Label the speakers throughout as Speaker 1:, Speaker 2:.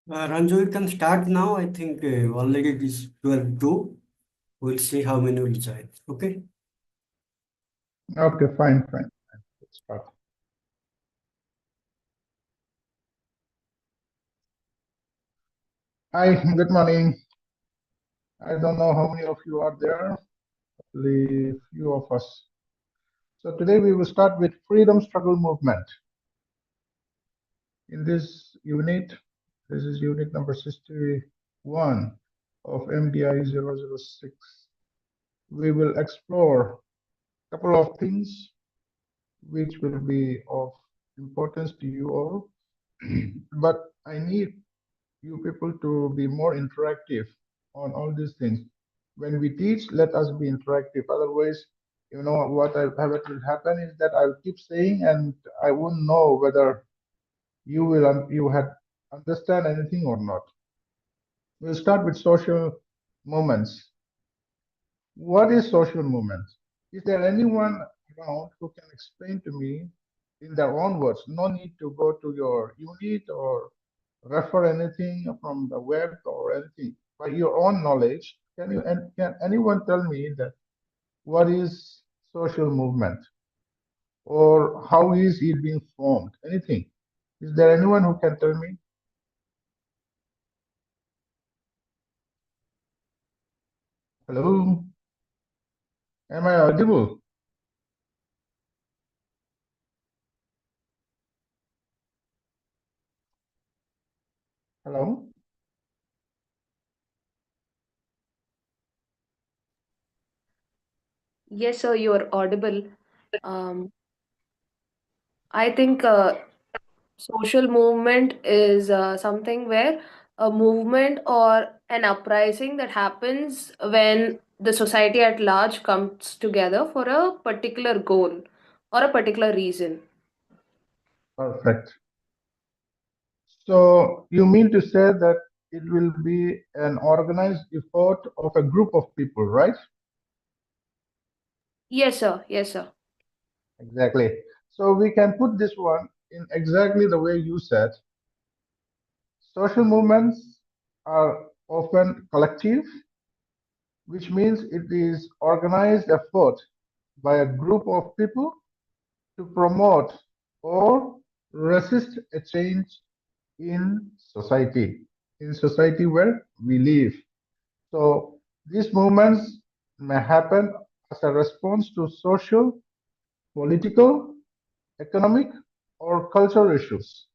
Speaker 1: Ranju, you can start now. I think already it is 12:02. We'll see how many will join. Okay.
Speaker 2: Okay, fine. Let's start. Hi, good morning. I don't know how many of you are there, only few of us. So today we will start with freedom struggle movement. In this unit, this is unit number 61 of MDI 006. We will explore a couple of things which will be of importance to you all. But I need you people to be more interactive on all these things. When we teach, let us be interactive. Otherwise, what will happen is that I'll keep saying, and I won't know whether you had understand anything or not. We'll start with social movements. What is social movement? Is there anyone around who can explain to me in their own words? No need to go to your unit or refer anything from the web or anything. By your own knowledge, can anyone tell me that what is social movement or how is it being formed? Anything? Is there anyone who can tell me? Hello? Am I audible? Hello?
Speaker 3: Yes, sir, you are audible. Um, I think social movement is something where a movement or an uprising that happens when the society at large comes together for a particular goal or a particular reason.
Speaker 2: Perfect. So you mean to say that it will be an organized effort of a group of people, right?
Speaker 3: Yes, sir. Yes, sir.
Speaker 2: Exactly. So we can put this one in exactly the way you said. Social movements are often collective, which means it is organized effort by a group of people to promote or resist a change in society where we live. So these movements may happen as a response to social, political, economic, or cultural issues.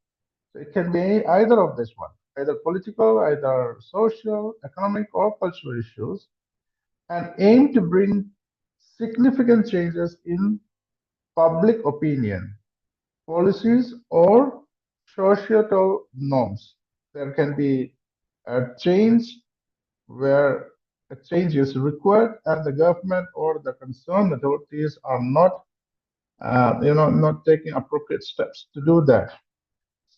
Speaker 2: So it can be either of this one, either political, either social, economic, or cultural issues, and aim to bring significant changes in public opinion, policies, or societal norms. There can be a change where a change is required and the government or the concerned authorities are not taking appropriate steps to do that.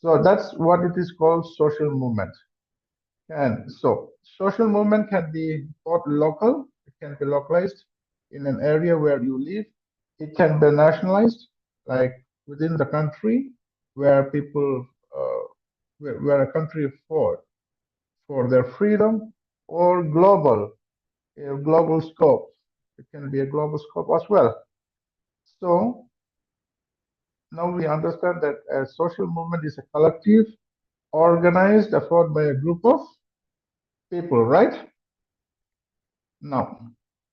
Speaker 2: So that's what it is called social movement. And so social movement can be both local, it can be localized in an area where you live. It can be nationalized, like within the country, where people, where a country fought for their freedom, or global, a global scope. It can be a global scope as well. So now we understand that a social movement is a collective, organized effort by a group of people, right? Now,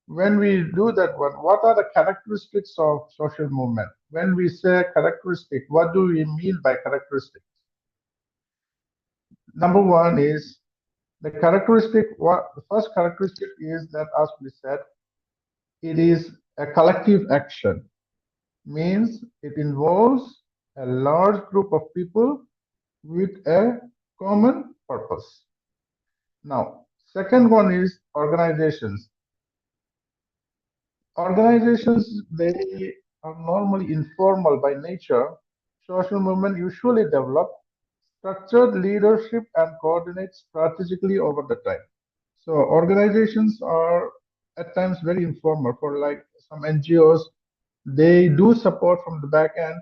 Speaker 2: when we do that one, what are the characteristics of social movement? When we say characteristic, what do we mean by characteristics? Number one is the first characteristic is that, as we said, it is a collective action, means it involves a large group of people with a common purpose. Now, second one is organizations. Organizations, they are normally informal by nature. Social movement usually develop structured leadership and coordinate strategically over the time. So organizations are at times very informal. For like some NGOs, they do support from the back end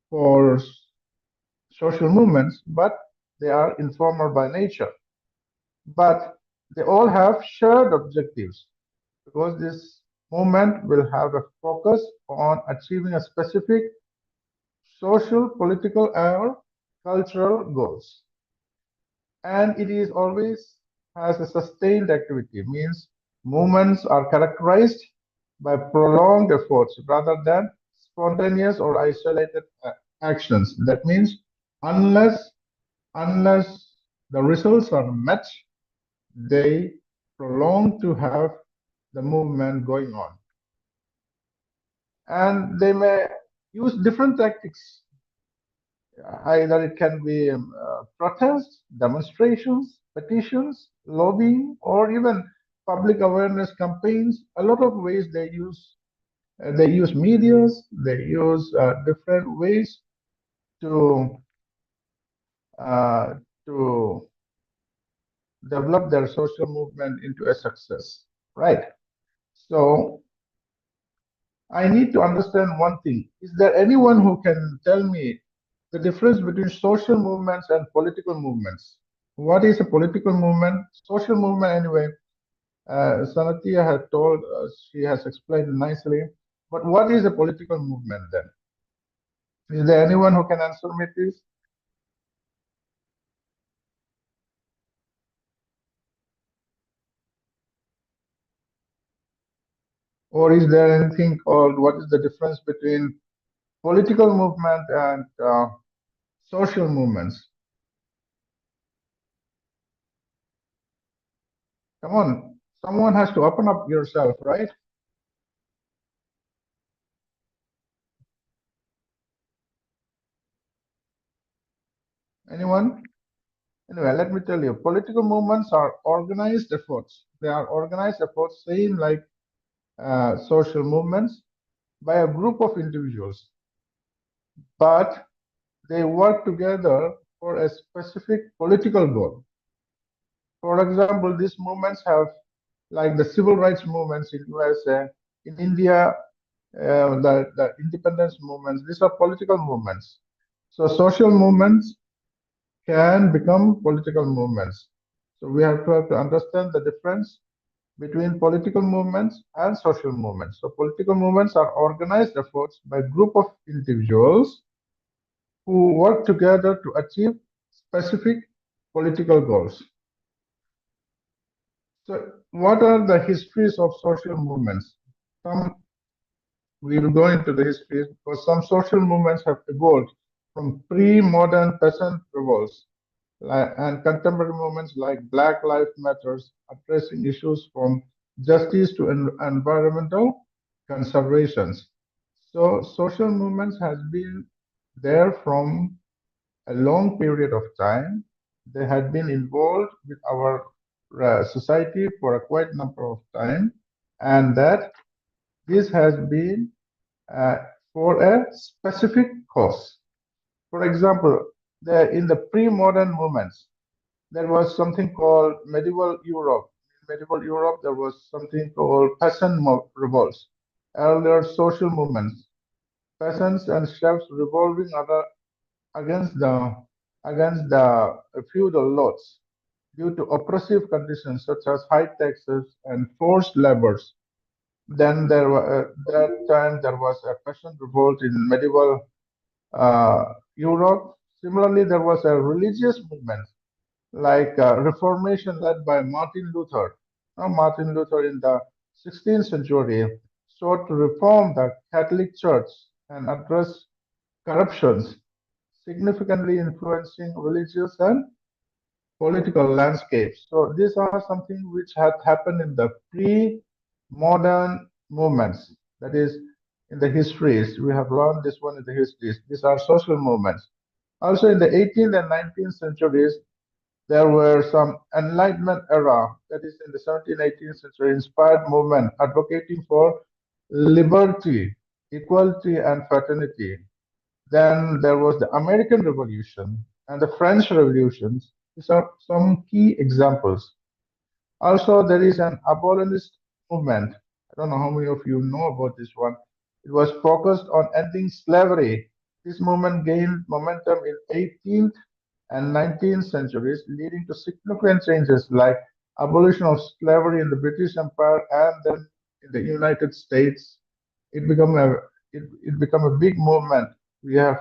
Speaker 2: for social movements, but they are informal by nature, but they all have shared objectives because this movement will have a focus on achieving a specific social, political, or cultural goals. And it is always has a sustained activity, means movements are characterized by prolonged efforts rather than spontaneous or isolated actions. That means unless unless the results are met, they prolong to have the movement going on. And they may use different tactics. Either it can be protests, demonstrations, petitions, lobbying, or even public awareness campaigns. A lot of ways they use medias, they use different ways to uh, to develop their social movement into a success, right? So I need to understand one thing. Is there anyone who can tell me the difference between social movements and political movements? What is a political movement? Social movement, anyway, Sanatia had told us, she has explained nicely. But what is a political movement then? Is there anyone who can answer me, please? Or is there anything called what is the difference between political movement and social movements? Come on, someone has to open up yourself, right? Anyone? Anyway, let me tell you, political movements are organized efforts. They are organized efforts, same like social movements, by a group of individuals, but they work together for a specific political goal. For example, these movements have, like the civil rights movements in USA, in India, the independence movements. These are political movements. So social movements can become political movements. So we have to understand the difference between political movements and social movements. So political movements are organized efforts by a group of individuals who work together to achieve specific political goals. So what are the histories of social movements? Some we will go into the histories because some social movements have evolved from pre-modern peasant revolts and contemporary movements like Black Lives Matters, addressing issues from justice to environmental conservations. So social movements has been there from a long period of time. They had been involved with our society for a quite number of time, and that this has been uh, for a specific cause. For example, in the pre-modern movements, there was something called medieval Europe. In medieval Europe, there was something called peasant revolts, earlier social movements, peasants and chefs revolting against the against the feudal lords due to oppressive conditions such as high taxes and forced labors. Then that time there was a peasant revolt in medieval Europe. Similarly, there was a religious movement like Reformation led by Martin Luther. Martin Luther in the 16th century sought to reform the Catholic Church and address corruptions, significantly influencing religious and political landscapes. So these are something which had happened in the pre-modern movements. That is, in the histories, we have learned this one in the histories. These are social movements. Also, in the 18th and 19th centuries, there were some Enlightenment era, that is in the 17th, 18th century, inspired movement advocating for liberty, equality, and fraternity. Then there was the American Revolution and the French Revolutions. These are some key examples. Also, there is an abolitionist movement. I don't know how many of you know about this one. It was focused on ending slavery. This movement gained momentum in 18th and 19th centuries, leading to significant changes like abolition of slavery in the British Empire and then in the United States. It became it become a big movement. We have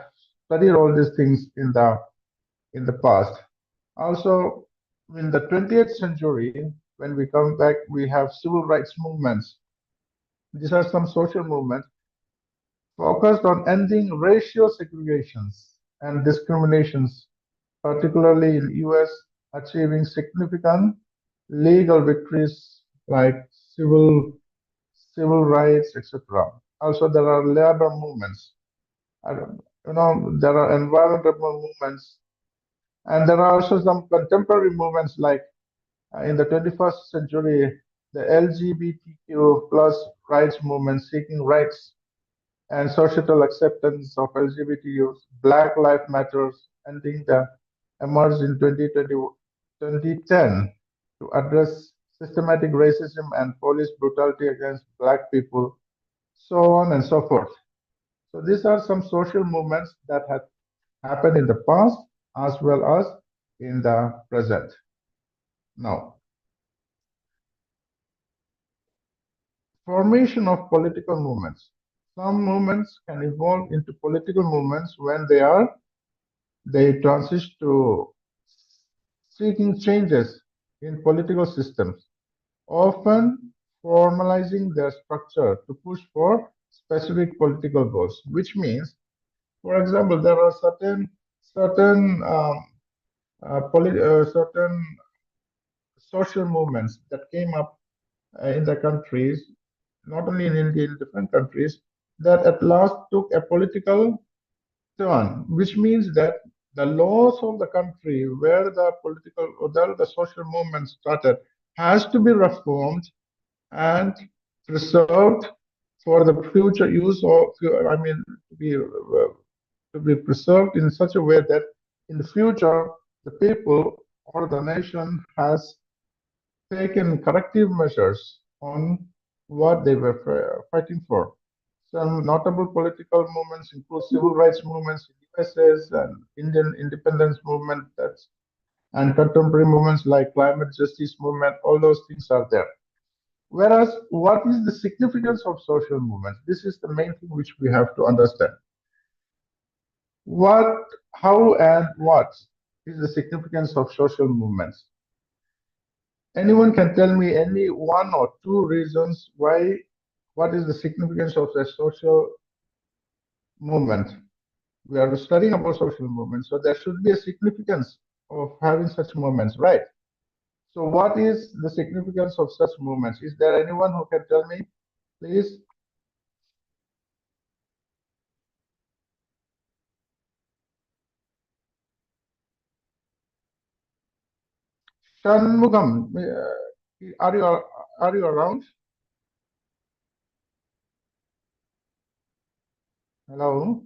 Speaker 2: studied all these things in the past. Also, in the 20th century, when we come back, we have civil rights movements. These are some social movements focused on ending racial segregations and discriminations, particularly in US, achieving significant legal victories like civil civil rights, etc. Also, there are labor movements. There are environmental movements, and there are also some contemporary movements like in the 21st century, the LGBTQ plus rights movement seeking rights and societal acceptance of LGBT youth. Black Lives Matters, ending the emerged in 2010 to address systematic racism and police brutality against Black people, so on and so forth. So these are some social movements that have happened in the past as well as in the present. Now, formation of political movements. Some movements can evolve into political movements when they transition to seeking changes in political systems, often formalizing their structure to push for specific political goals. Which means, for example, there are certain social movements that came up in the countries, not only in India, in different countries, that at last took a political turn, which means that the laws of the country where the social movement started has to be reformed and preserved for the future use of, I mean, to be preserved in such a way that in the future the people or the nation has taken corrective measures on what they were fighting for. Some notable political movements include civil rights movements in USA and Indian independence movement and contemporary movements like climate justice movement. All those things are there. Whereas, what is the significance of social movements? This is the main thing which we have to understand. What, how, and what is the significance of social movements? Anyone can tell me any one or two reasons why, what is the significance of a social movement? We are studying about social movements, so there should be a significance of having such movements, right? So what is the significance of such movements? Is there anyone who can tell me, please? Shanmugam, are you around? Hello,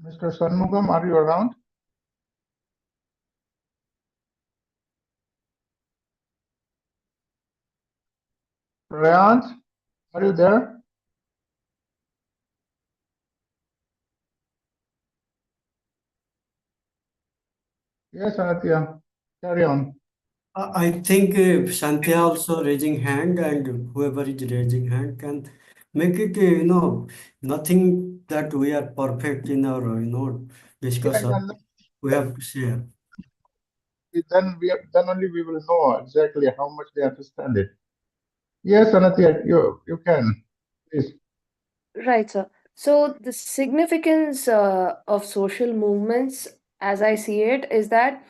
Speaker 2: Mr. Shanmugam, are you around? Prayant, are you there? Yes, Anatya, carry on.
Speaker 1: I think Shantia also raising hand, and whoever is raising hand can make it, nothing that we are perfect in our,
Speaker 2: Yeah,
Speaker 1: discussion. We have to share.
Speaker 2: then only we will know exactly how much they understand it. Yes, Anatya, you can, please.
Speaker 3: Right, sir. So the significance of social movements, as I see it, is that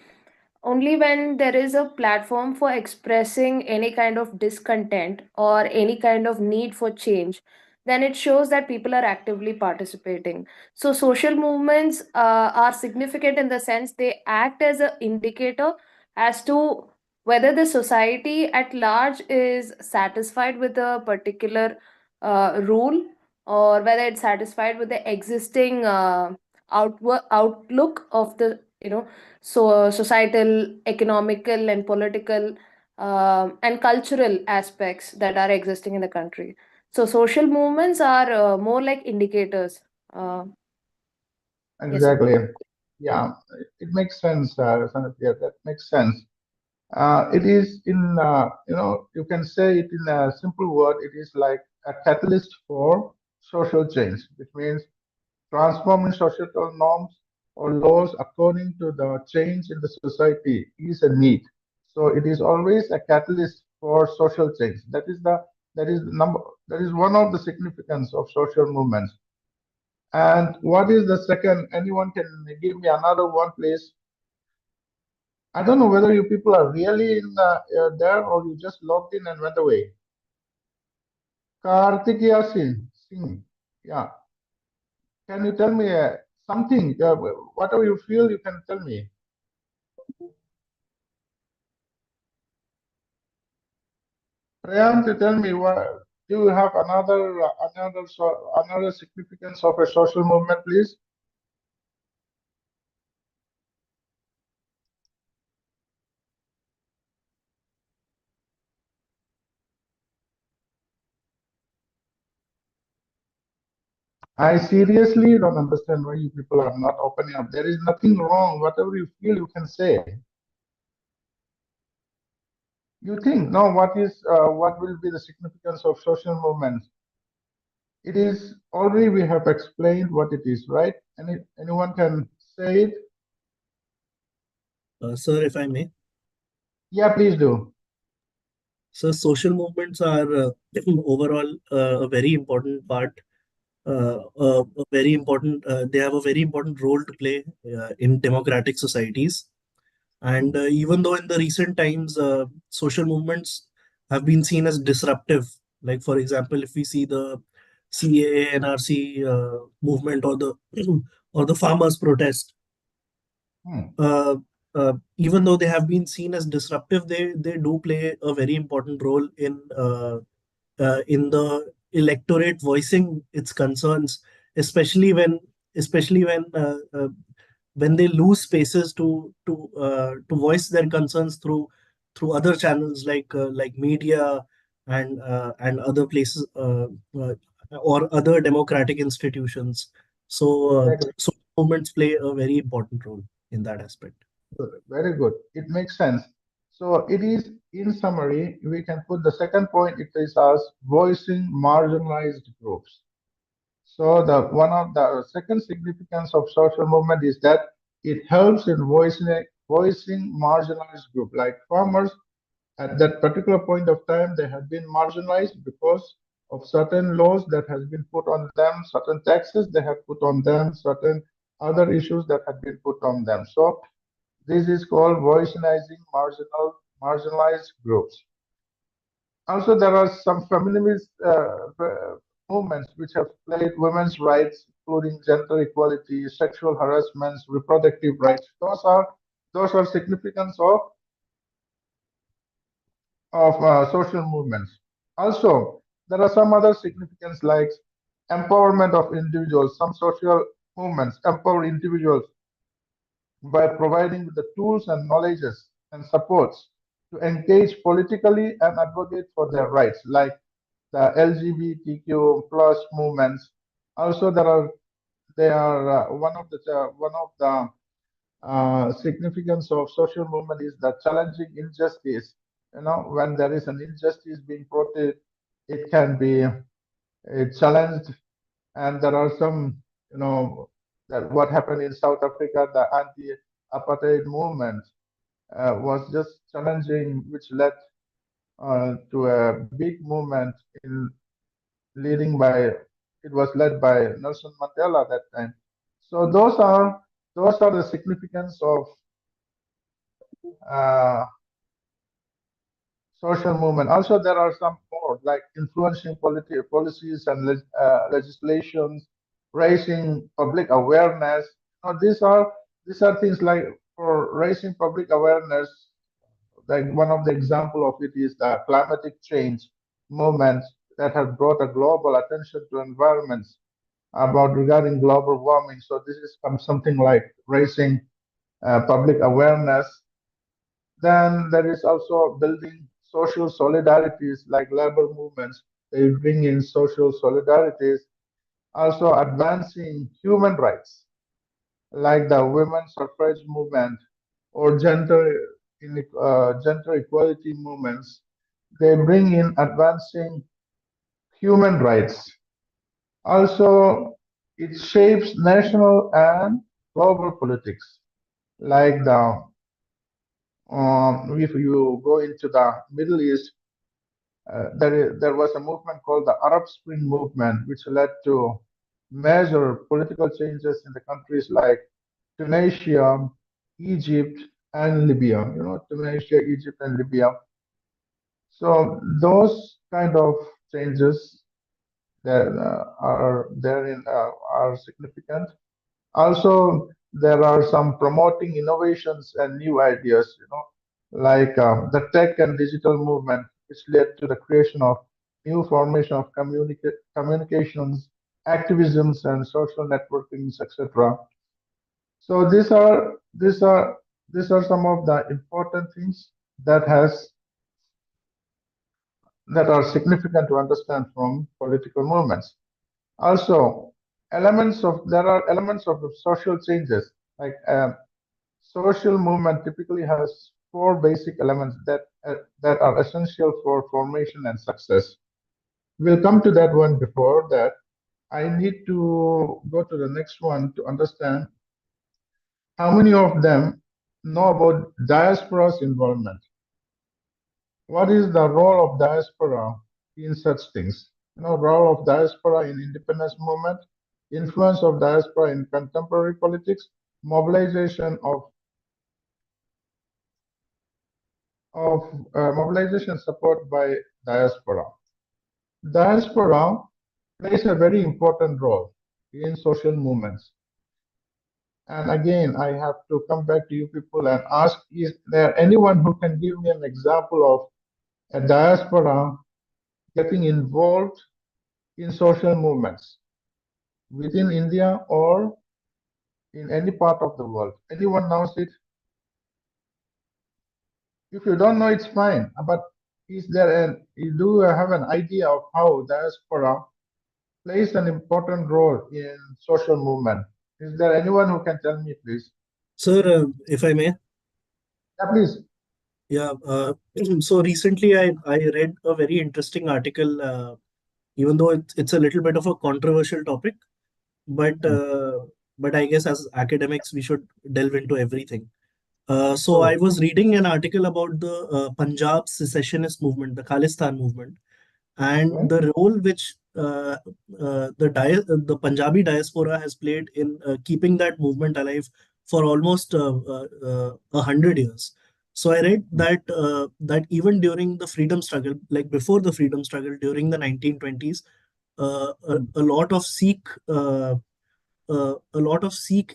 Speaker 3: only when there is a platform for expressing any kind of discontent or any kind of need for change, then it shows that people are actively participating. So social movements are significant in the sense they act as an indicator as to whether the society at large is satisfied with a particular rule, or whether it's satisfied with the existing outlook of the societal, economical, and political and cultural aspects that are existing in the country. So social movements are more like indicators. Uh, Yes, sir.
Speaker 2: Exactly. Yeah, it makes sense, Sanatya. That makes sense. It is in, you can say it in a simple word, it is like a catalyst for social change, which means transforming societal norms or laws according to the change in the society is a need. So it is always a catalyst for social change. That is the number that is one of the significance of social movements. And what is the second? Anyone can give me another one, please? I don't know whether you people are really in there or you just logged in and went away. Karthik Yasin Singh. Yeah. Can you tell me something? Whatever you feel, you can tell me. Priyank, tell me, do you have another significance of a social movement, please? I seriously don't understand why you people are not opening up. There is nothing wrong. Whatever you feel, you can say. You think, no, what will be the significance of social movements? It is already we have explained what it is, right? Anyone can say it?
Speaker 4: Sir, if I may.
Speaker 2: Yeah, please do.
Speaker 4: So social movements are overall a very important part, a very important, they have a very important role to play in democratic societies. And even though in the recent times, social movements have been seen as disruptive, like for example, if we see the CAA, NRC movement or the or the farmers' protest,
Speaker 2: Hmm.
Speaker 4: uh, even though they have been seen as disruptive, they do play a very important role in the electorate voicing its concerns, especially when they lose spaces to voice their concerns through other channels like media and other places or other democratic institutions.
Speaker 2: Exactly.
Speaker 4: So movements play a very important role in that aspect.
Speaker 2: Good. Very good. It makes sense. So it is, in summary, we can put the second point, it is as voicing marginalized groups. So the one of the second significance of social movement is that it helps in voicing marginalized group like farmers. At that particular point of time, they have been marginalized because of certain laws that has been put on them, certain taxes they have put on them, certain other issues that have been put on them. So this is called voicing marginalized groups. Also, there are some feminist movements which have played women's rights, including gender equality, sexual harassments, reproductive rights. Those are significance of social movements. Also, there are some other significance like empowerment of individuals. Some social movements empower individuals by providing the tools and knowledges and supports to engage politically and advocate for their rights, like the LGBTQ plus movements. Also, they are one of the significance of social movement is the challenging injustice. When there is an injustice being portrayed, it can be challenged, and there are some, that what happened in South Africa, the anti-apartheid movement was just challenging, which led to a big movement in leading by it was led by Nelson Mandela at that time. So those are the significance of uh, social movement. Also, there are some more like influencing policies and legislations, raising public awareness. These are things like for raising public awareness. Like one of the example of it is the climatic change movement that has brought a global attention to environments about regarding global warming. So this is something like raising public awareness. Then there is also building social solidarities like labor movements. They bring in social solidarities, also advancing human rights. like the women's suffrage movement or gender equality movements. They bring in advancing human rights. Also, it shapes national and global politics. Like if you go into the Middle East, there was a movement called the Arab Spring movement, which led to major political changes in the countries like Tunisia, Egypt, and Libya. You know, Tunisia, Egypt, and Libya. So those kind of changes that are therein are significant. Also, there are some promoting innovations and new ideas. You know, like the tech and digital movement, which led to the creation of new formation of communications, activisms, and social networkings, etc. So these are some of the important things that has that are significant to understand from political movements. Also, there are elements of the social changes. Like social movement typically has four basic elements that are essential for formation and success. We'll come to that one. Before that, I need to go to the next one to understand how many of them know about diaspora's involvement. What is the role of diaspora in such things? You know, role of diaspora in independence movement, influence of diaspora in contemporary politics, mobilization of mobilization support by diaspora. Diaspora plays a very important role in social movements. And again, I have to come back to you people and ask, is there anyone who can give me an example of a diaspora getting involved in social movements within India or in any part of the world? Anyone knows it? If you don't know, it's fine. But is there you do have an idea of how diaspora plays an important role in social movement? Is there anyone who can tell me, please?
Speaker 4: Sir, if I may.
Speaker 2: Yeah, please.
Speaker 4: Yeah, so recently I read a very interesting article, even though it's a little bit of a controversial topic, but I guess as academics we should delve into everything. So I
Speaker 2: Oh,
Speaker 4: was reading an article about the Punjab secessionist movement, the Khalistan movement, and
Speaker 2: okay.
Speaker 4: the role which the Punjabi diaspora has played in keeping that movement alive for almost 100 years. So I read that even during the freedom struggle, like before the freedom struggle during the 1920s, uh, a lot of Sikh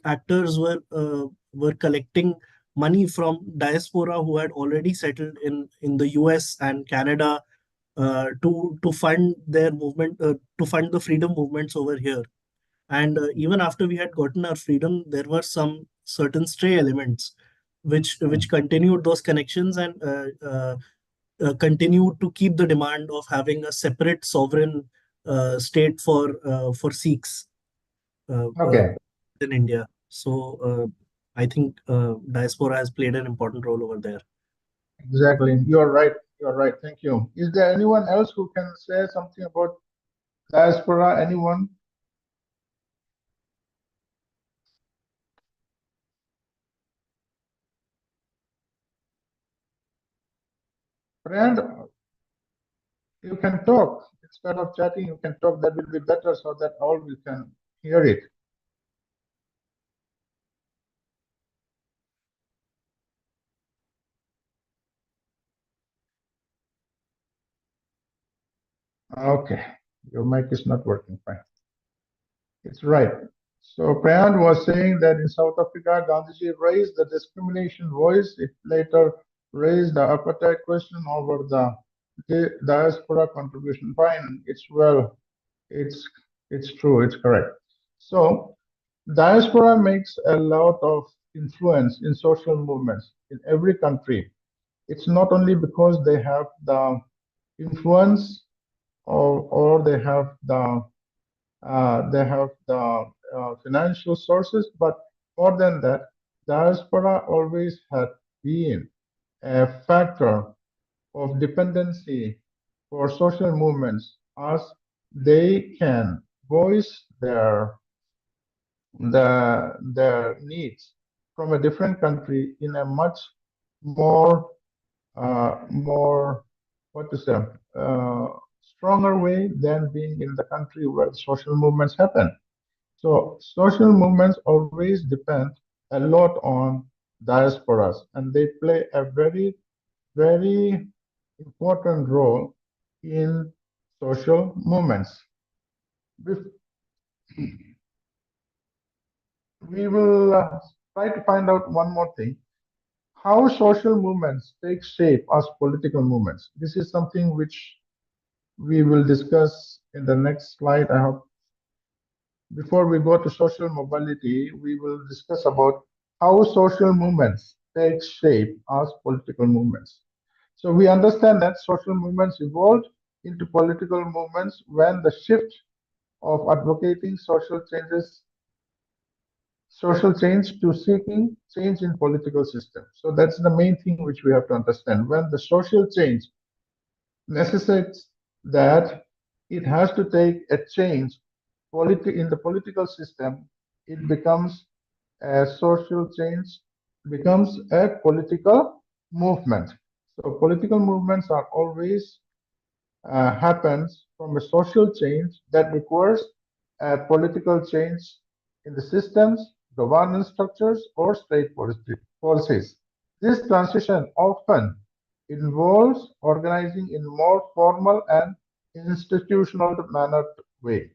Speaker 4: actors were collecting money from diaspora who had already settled in the US and Canada, to fund their movement, to fund the freedom movements over here. And even after we had gotten our freedom, there were some certain stray elements which continued those connections and continued to keep the demand of having a separate sovereign state for Sikhs
Speaker 2: Okay.
Speaker 4: in India. So I think diaspora has played an important role over there.
Speaker 2: Exactly. You're right. You're right. Thank you. Is there anyone else who can say something about diaspora? Anyone? Friend, you can talk. Instead of chatting, you can talk. That will be better so that all we can hear it. Okay. Your mic is not working fine. It's right. So Prayant was saying that in South Africa, Gandhiji raised the discrimination voice. It later raised the apartheid question over the diaspora contribution. Fine, it's well, it's it's true, it's correct. So diaspora makes a lot of influence in social movements in every country. It's not only because they have the influence or they have the financial sources, but More than that, diaspora always had been a factor of dependency for social movements as they can voice their needs from a different country in a much more more what to say stronger way than being in the country where social movements happen. So social movements always depend a lot on diasporas, and they play a very important role in social movements. We will try to find out one more thing: how social movements take shape as political movements. This is something which we will discuss in the next slide. I hope before we go to social mobility, we will discuss about how social movements take shape as political movements. So we understand that social movements evolved into political movements when the shift of advocating social change to seeking change in political system. So that's the main thing which we have to understand. When the social change necessitates that it has to take a change in the political system, it becomes a social change, becomes a political movement. So political movements are always happens from a social change that requires a political change in the systems, governance structures, or state policies. This transition often involves organizing in more formal and institutional manner way.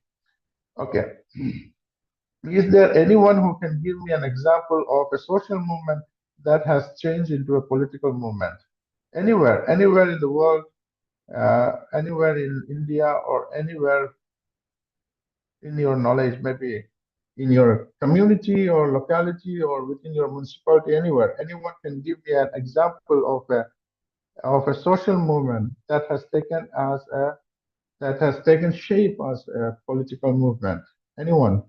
Speaker 2: Okay. Is there anyone who can give me an example of a social movement that has changed into a political movement? Anywhere in the world, anywhere in India or anywhere in your knowledge, maybe in your community or locality or within your municipality, anywhere, anyone can give me an example of a social movement that has taken shape as a political movement. Anyone?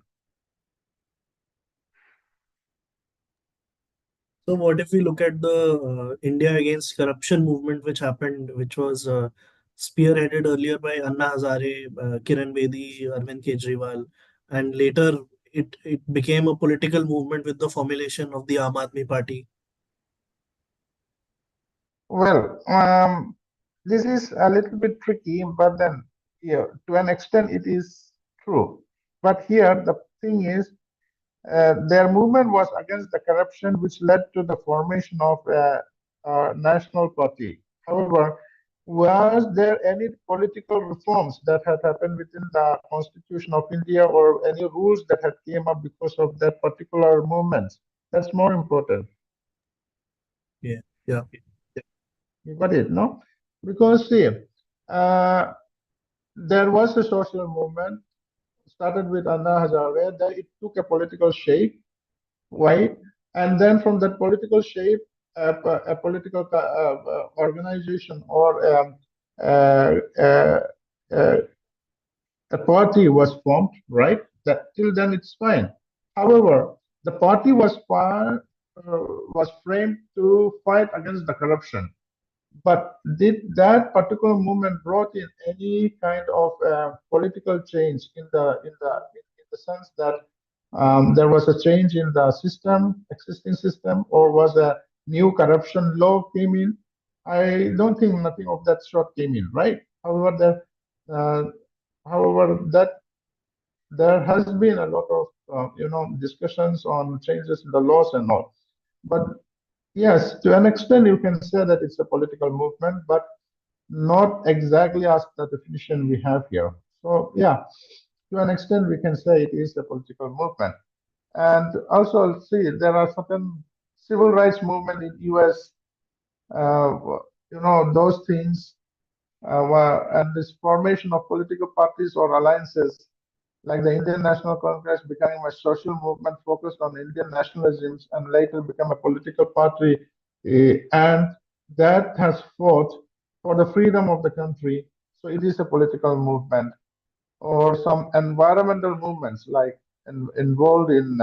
Speaker 4: So what if we look at the India against corruption movement, which happened, which was spearheaded earlier by Anna Hazare, Kiran Bedi, Arvind Kejriwal, and later it became a political movement with the formulation of the Aam Aadmi Party.
Speaker 2: Well, this is a little bit tricky, but then, yeah, to an extent, it is true. But here, the thing is, their movement was against the corruption, which led to the formation of a national party. However, was there any political reforms that had happened within the Constitution of India or any rules that had came up because of that particular movement? That's more important.
Speaker 4: Yeah, yeah.
Speaker 2: You got it, no? Because see, uh, there was a social movement started with Anna Hazare, then it took a political shape, right? And then from that political shape, a political organization or uh, uh, a party was formed, right? That till then it's fine. However, the party was framed to fight against the corruption. But did that particular movement brought in any kind of political change in the sense that there was a change in the existing system, or was a new corruption law came in? I don't think nothing of that sort came in, right? Uh, however, that there has been a lot of discussions on changes in the laws and all. But yes, to an extent, you can say that it's a political movement, but not exactly as the definition we have here. So yeah, to an extent, we can say it is a political movement. And also, see, there are certain civil rights movement in US. Uh, those things and this formation of political parties or alliances like the Indian National Congress becoming a social movement focused on Indian nationalism and later become a political party, and that has fought for the freedom of the country. So it is a political movement. Or some environmental movements like involved in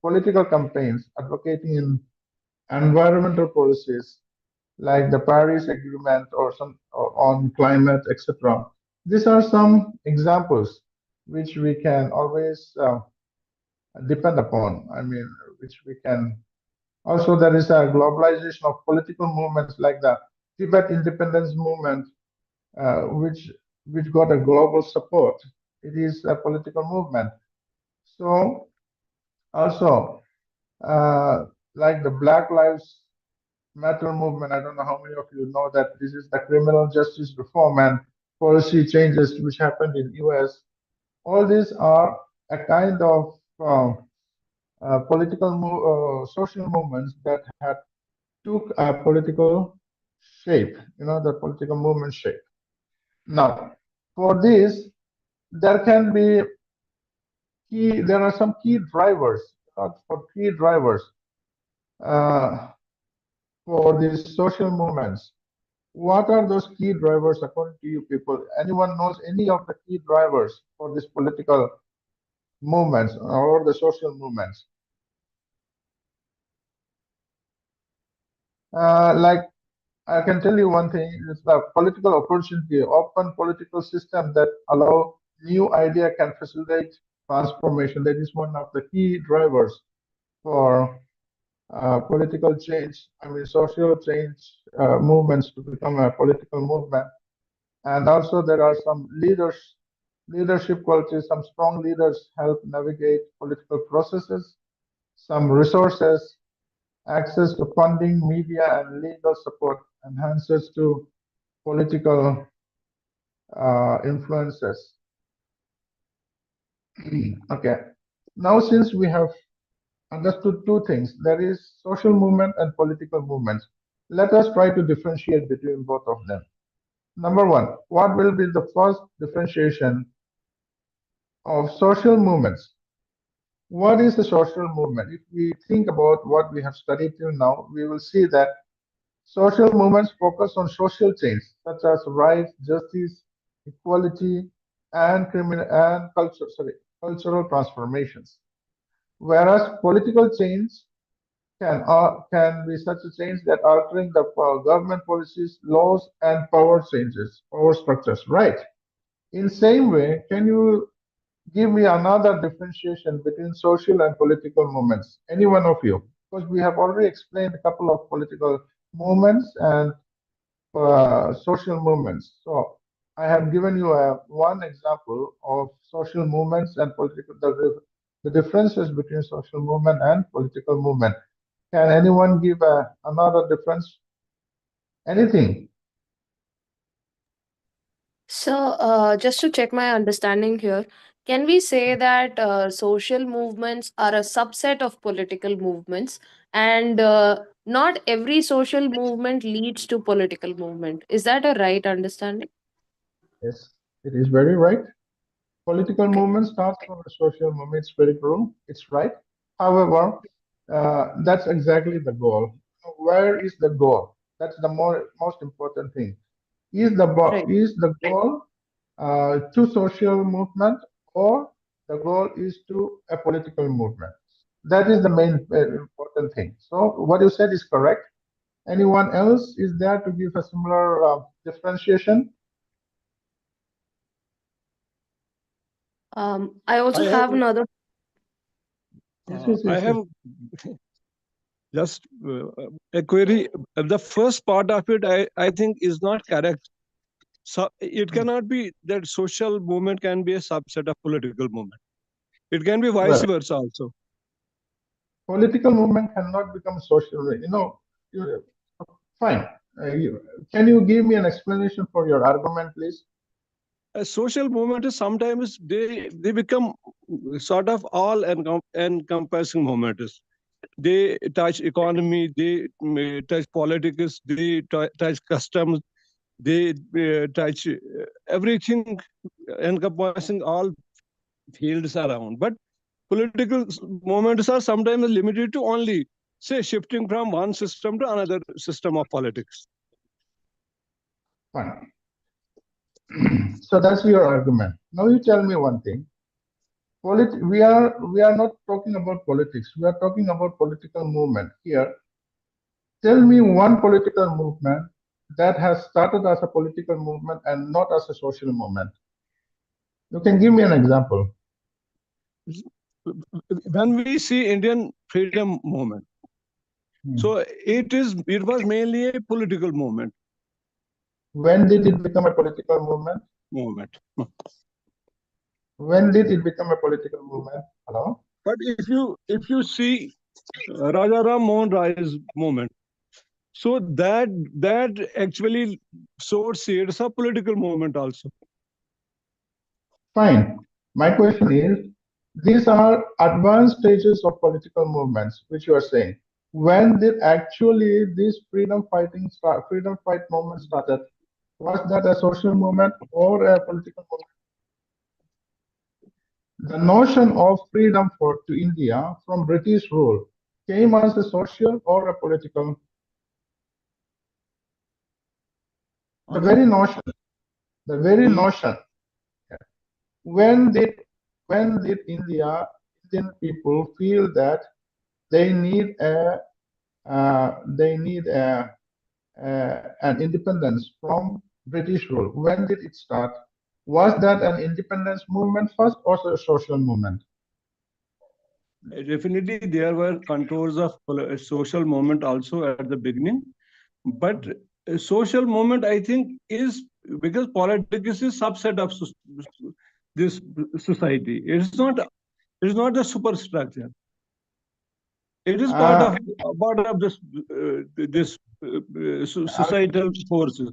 Speaker 2: political campaigns advocating in environmental policies like the Paris Agreement or on climate, etc. These are some examples which we can always depend upon. I mean, which we can. Also, there is a globalization of political movements like the Tibet independence movement, which got a global support. It is a political movement. So also, uh, like the Black Lives Matter movement, I don't know how many of you know that this is the criminal justice reform and policy changes which happened in US. All these are a kind of social movements that had took a political shape, the political movement shape. Now, for this, there can be there are some key drivers, uh, for these social movements. What are those key drivers according to you people? Anyone knows any of the key drivers for these political movements or the social movements? Like I can tell you one thing: it's the political opportunity, open political system that allow new idea can facilitate transformation. That is one of the key drivers for political change. I mean, social change movements to become a political movement. And also, there are some leadership qualities. Some strong leaders help navigate political processes. Some resources, access to funding, media, and legal support enhances to political influences. Okay. Now, since we have understood two things, there is social movement and political movements. Let us try to differentiate between both of them. Number one, what will be the first differentiation of social movements? What is a social movement? If we think about what we have studied till now, we will see that social movements focus on social change, such as rights, justice, equality, and cultural transformations. Whereas political change can be such a change that altering the government policies, laws, and power structures. Right. In same way, can you give me another differentiation between social and political movements? Any one of you? Because we have already explained a couple of political movements and social movements. So I have given you one example of social movements and the differences between social movement and political movement. Can anyone give another difference? Anything?
Speaker 3: So, just to check my understanding here, can we say that social movements are a subset of political movements, and not every social movement leads to political movement? Is that a right understanding?
Speaker 2: Yes, it is very right. Political
Speaker 3: Okay.
Speaker 2: movement starts from a social movement. It's very true. It's right. However, that's exactly the goal. Where is the goal? That's the most important thing.
Speaker 3: Right.
Speaker 2: Is the goal to social movement, or the goal is to a political movement? That is the main important thing. So what you said is correct. Anyone else is there to give a similar differentiation?
Speaker 3: I also
Speaker 5: I have
Speaker 3: have another.
Speaker 5: I
Speaker 2: Yes.
Speaker 5: have just a query. The first part of it, I think, is not correct. So it cannot be that social movement can be a subset of political movement. It can be vice
Speaker 2: Well,
Speaker 5: versa also.
Speaker 2: political movement cannot become social. Fine. Can you give me an explanation for your argument, please?
Speaker 5: A social movement is sometimes they become sort of all encompassing movements. They touch economy, they touch politics, they touch customs, they touch everything encompassing all fields around. But political movements are sometimes limited to only, say, shifting from one system to another system of politics.
Speaker 2: Fine. So that's your argument. Now you tell me one thing. we are not talking about politics. We are talking about political movement here. Tell me one political movement that has started as a political movement and not as a social movement. You can give me an example.
Speaker 5: When we see Indian freedom movement, so it was mainly a political movement.
Speaker 2: When did it become a political movement? When did it become a political movement? Hello?
Speaker 5: But if you see Raja Ram Mohan Rai's movement, so that actually sowed seeds of political movement also.
Speaker 2: Fine. My question is, these are advanced stages of political movements, which you are saying. When did actually this freedom fight movement started? Was that a social movement or a political movement? The notion of freedom to India from British rule came as a social or a political? The very notion. When did Indian people feel that they need an independence from British rule? When did it start? Was that an independence movement first or a social movement?
Speaker 5: Definitely, there were contours of social movement also at the beginning, but social movement, I think, is because politics is subset of this society. It's not the superstructure. It is part of this societal forces.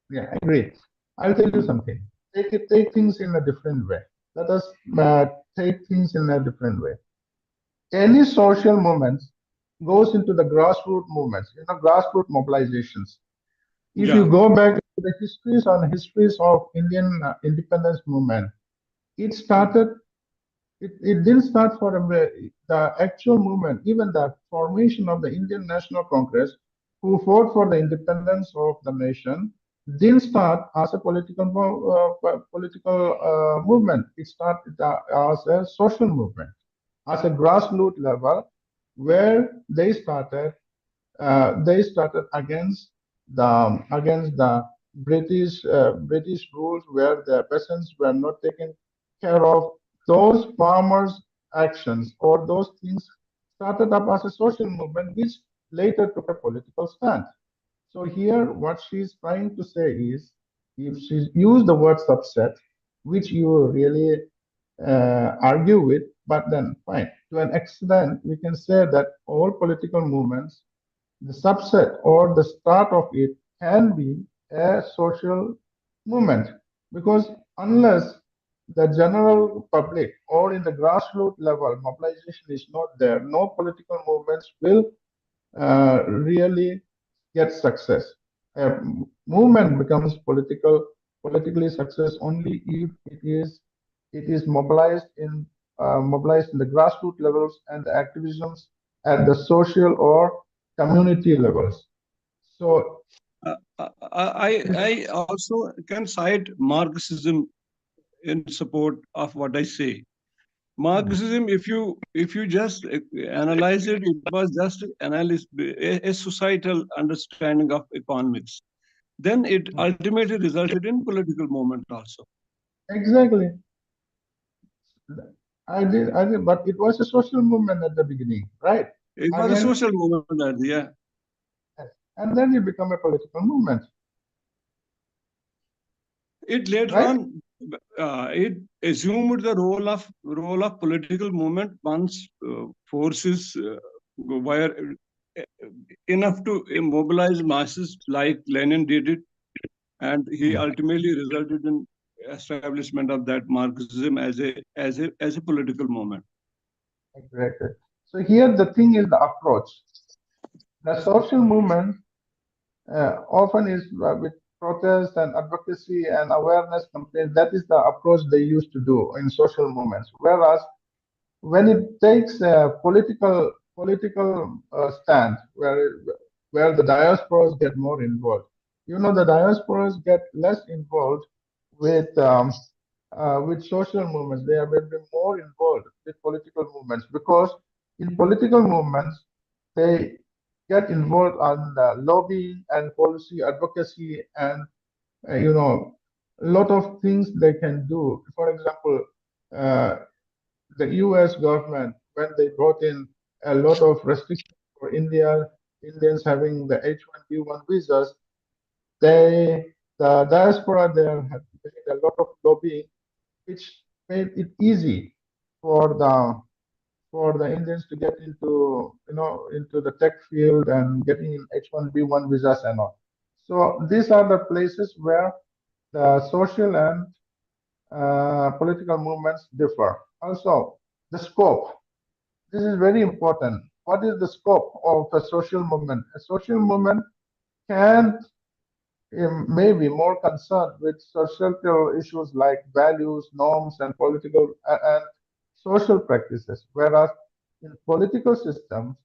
Speaker 2: Yeah, I agree. I'll tell you something. Take things in a different way. Let us take things in a different way. Any social movement goes into the grassroots movements, grassroots mobilizations. If you go back to the histories of Indian independence movement, it didn't start for the actual movement, even the formation of the Indian National Congress, who fought for the independence of the nation, didn't start as a political movement. It started as a social movement, as a grassroots level, where they started against the British rules, where the peasants were not taken care of. Those farmers' actions or those things started up as a social movement, which later took a political stand. So here, what she's trying to say is, if she used the word subset, which you really argue with, but then fine. To an extent, we can say that all political movements, the subset or the start of it can be a social movement, because unless the general public or in the grassroots level mobilization is not there, no political movements will really get success. A movement becomes politically success only if it is mobilized in the grassroots levels and the activisms at the social or community levels. So
Speaker 5: I also can cite Marxism in support of what I say. Marxism, if you just analyze it, it was just a societal understanding of economics. Then it ultimately resulted in political movement also.
Speaker 2: exactly, I did, but it was a social movement at the beginning, right?
Speaker 5: It was a social movement, yeah.
Speaker 2: And then it became a political movement.
Speaker 5: It later on, it assumed the role of political movement once forces were enough to mobilize masses, like Lenin did it, and he ultimately resulted in establishment of that Marxism as a political movement.
Speaker 2: Exactly. So here the thing is the approach. The social movement often is with protest and advocacy and awareness campaigns. That is the approach they used to do in social movements. Whereas when it takes a political stand, where the diasporas get more involved, the diasporas get less involved with with social movements. They will be more involved with political movements because in political movements, they get involved on lobbying and policy advocacy and, a lot of things they can do. For example, uh, the US government, when they brought in a lot of restrictions for Indians having the H1B1 visas, the diaspora there had made a lot of lobbying, which made it easy for the Indians to get into the tech field and getting in H1B1 visas and all. So these are the places where the social and political movements differ. Also, the scope. This is very important. What is the scope of a social movement? A social movement can may be more concerned with societal issues like values, norms, and political and social practices, whereas in political systems,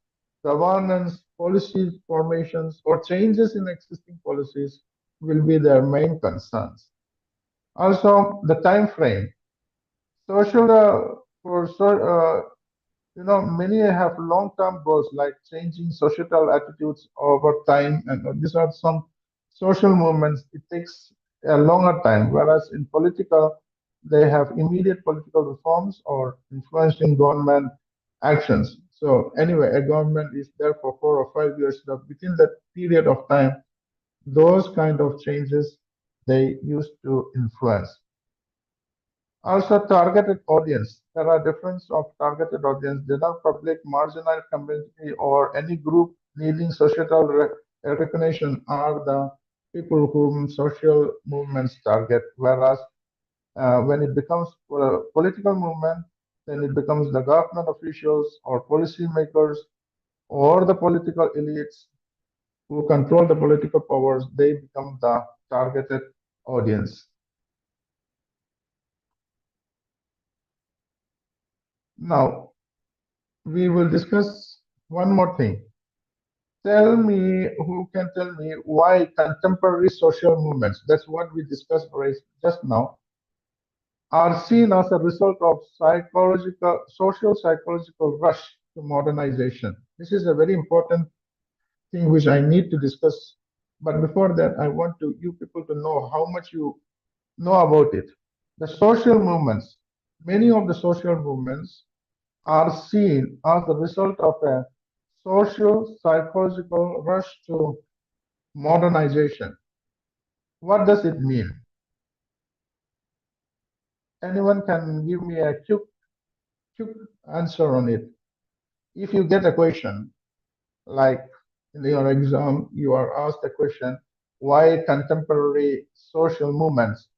Speaker 2: governance, policy formations, or changes in existing policies will be their main concerns. Also, the time frame. Social for so, many have long-term goals like changing societal attitudes over time, and these are some social movements. It takes a longer time, whereas in political, they have immediate political reforms or influencing government actions. So anyway, a government is there for 4 or 5 years. So within that period of time, those kind of changes they used to influence. Also, targeted audience. There are difference of targeted audience. General public, marginal community, or any group needing societal recognition are the people whom social movements target. Whereas when it becomes a political movement, then it becomes the government officials or policymakers or the political elites who control the political powers. They become the targeted audience. Now, we will discuss one more thing. Tell me, who can tell me why contemporary social movements, that's what we discussed right just now, are seen as a result of social psychological rush to modernization? This is a very important thing which I need to discuss. But before that, I want you people to know how much you know about it. The social movements, many of the social movements are seen as the result of a social psychological rush to modernization. What does it mean? Anyone can give me a quick answer on it. If you get a question, like in your exam, you are asked a question, why contemporary social movements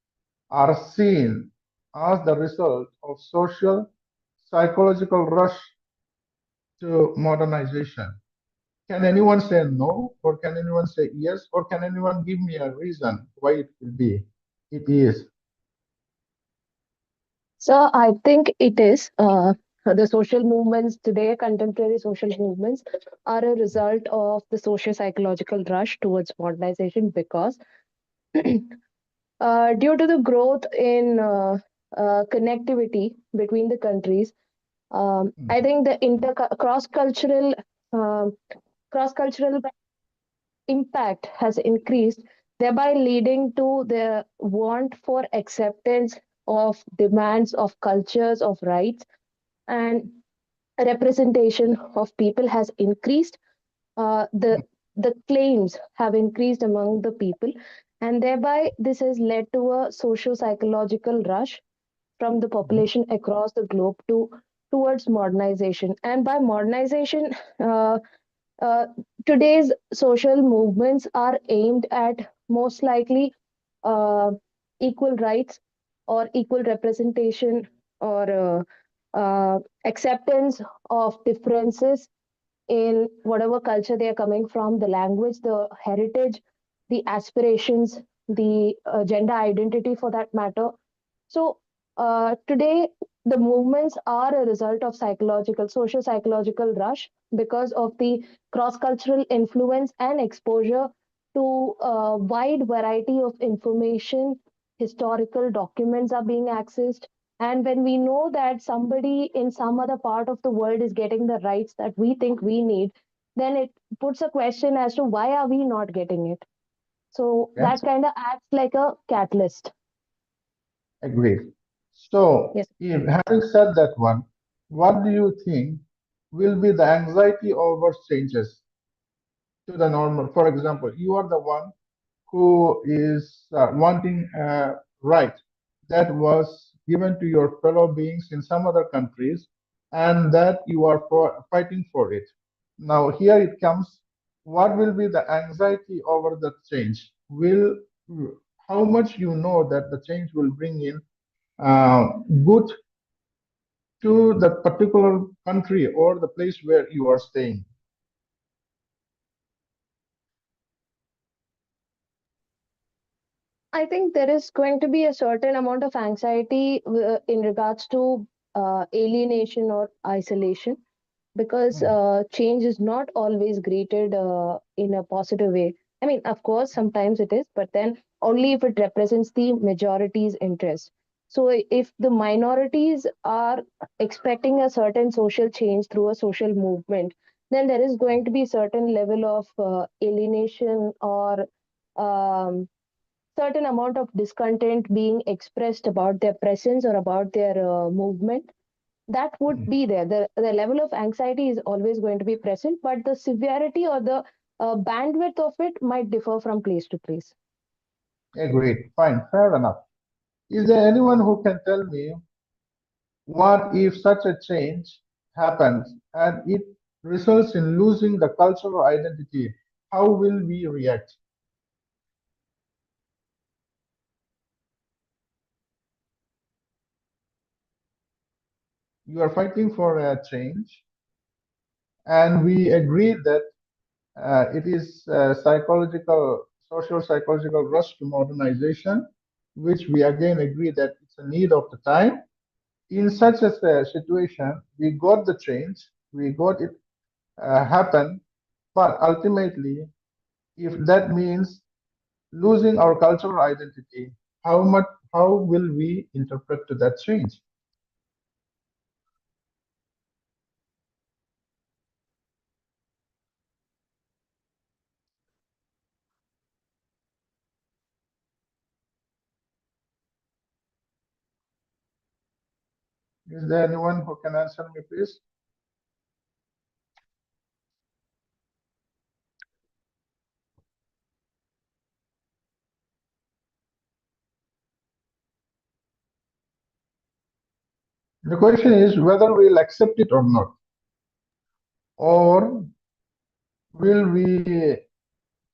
Speaker 2: are seen as the result of social psychological rush to modernization. Can anyone say no, or can anyone say yes, or can anyone give me a reason why it will be? It is.
Speaker 3: So I think it is the social movements today, contemporary social movements, are a result of the social psychological rush towards modernization because due to the growth in connectivity between the countries, I think the cross cultural impact has increased, thereby leading to the want for acceptance of demands of cultures of rights and representation of people has increased. The claims have increased among the people, and thereby this has led to a socio-psychological rush from the population across the globe towards modernization. And by modernization, uh, uh, today's social movements are aimed at most likely uh, equal rights or equal representation or acceptance of differences in whatever culture they are coming from, the language, the heritage, the aspirations, the gender identity for that matter. So today, the movements are a result of social psychological rush because of the cross-cultural influence and exposure to a wide variety of information historical documents are being accessed, and when we know that somebody in some other part of the world is getting the rights that we think we need, then it puts a question as to why are we not getting it. So
Speaker 2: Yes,
Speaker 3: that kind of acts like a catalyst.
Speaker 2: agreed. So,
Speaker 3: Yes.
Speaker 2: if having said that one, what do you think will be the anxiety over changes to the normal? For example, you are the one who is wanting a right that was given to your fellow beings in some other countries, and that you are fighting for it. Now, here it comes. What will be the anxiety over the change? Will how much you know that the change will bring in good to the particular country or the place where you are staying?
Speaker 3: I think there is going to be a certain amount of anxiety in regards to alienation or isolation, because
Speaker 2: Hmm.
Speaker 3: change is not always greeted in a positive way. I mean, of course, sometimes it is, but then only if it represents the majority's interest. So, if the minorities are expecting a certain social change through a social movement, then there is going to be certain level of alienation or um, certain amount of discontent being expressed about their presence or about their movement. That would
Speaker 2: Hmm.
Speaker 3: be there. The level of anxiety is always going to be present, but the severity or the bandwidth of it might differ from place to place.
Speaker 2: Agreed. Fine. Fair enough. Is there anyone who can tell me what if such a change happens and it results in losing the cultural identity? How will we react? You are fighting for a change, and we agree that it is a social psychological rush to modernization, which we again agree that it's a need of the time. In such a situation, we got the change, we got it happen, but ultimately, if that means losing our cultural identity, how will we interpret to that change? Is there anyone who can answer me, please? The question is whether we'll accept it or not, or will we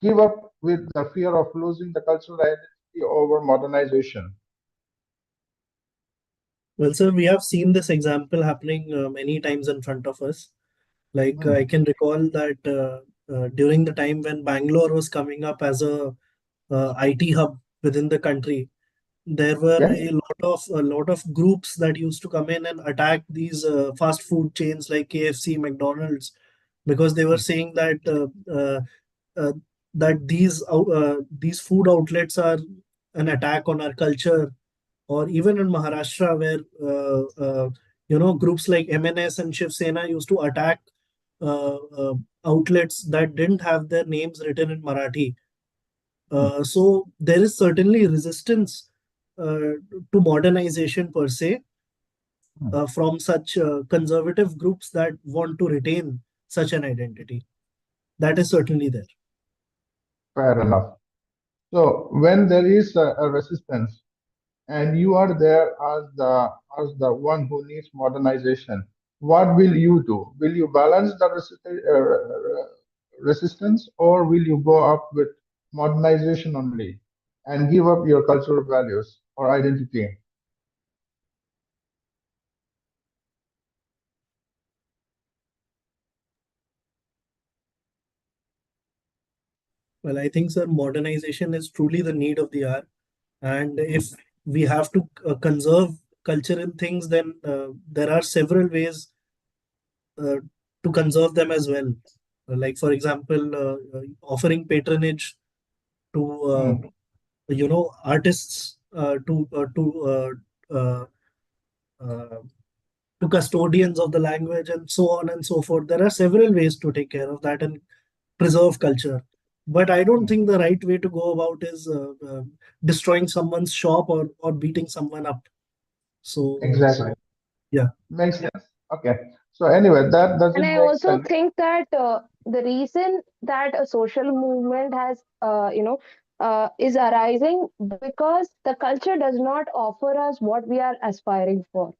Speaker 2: give up with the fear of losing the cultural identity over modernization?
Speaker 4: Well, sir, we have seen this example happening many times in front of us. Like I
Speaker 2: Hmm.
Speaker 4: can recall that during the time when Bangalore was coming up as a IT hub within the country, there were
Speaker 2: Yes.
Speaker 4: a lot of groups that used to come in and attack these fast food chains like KFC, McDonald's, because they were saying uh, that these food outlets are an attack on our culture. Or even in Maharashtra, where groups like MNS and Shiv Sena used to attack outlets that didn't have their names written in Marathi.
Speaker 2: Hmm.
Speaker 4: So there is certainly resistance to modernization per se
Speaker 2: Hmm.
Speaker 4: from such conservative groups that want to retain such an identity. That is certainly there.
Speaker 2: Fair enough. So when there is a resistance, and you are there as the one who needs modernization, what will you do? Will you balance the resistance, or will you go up with modernization only and give up your cultural values or identity?
Speaker 4: Well, I think, sir, modernization is truly the need of the hour. And if we have to conserve cultural things, then there are several ways uh, to conserve them as well. Like, for example, offering patronage to
Speaker 2: Hmm.
Speaker 4: artists uh, to uh, to uh, uh, uh, to custodians of the language and so on and so forth. There are several ways to take care of that and preserve culture. But I don't
Speaker 2: Hmm.
Speaker 4: think the right way to go about is destroying someone's shop or beating someone up. So,
Speaker 2: Exactly.
Speaker 4: yeah.
Speaker 2: Makes sense. Okay. So anyway, that
Speaker 3: And
Speaker 2: doesn't
Speaker 3: I
Speaker 2: make
Speaker 3: also
Speaker 2: sense.
Speaker 3: think that the reason that a social movement has, is arising because the culture does not offer us what we are aspiring for.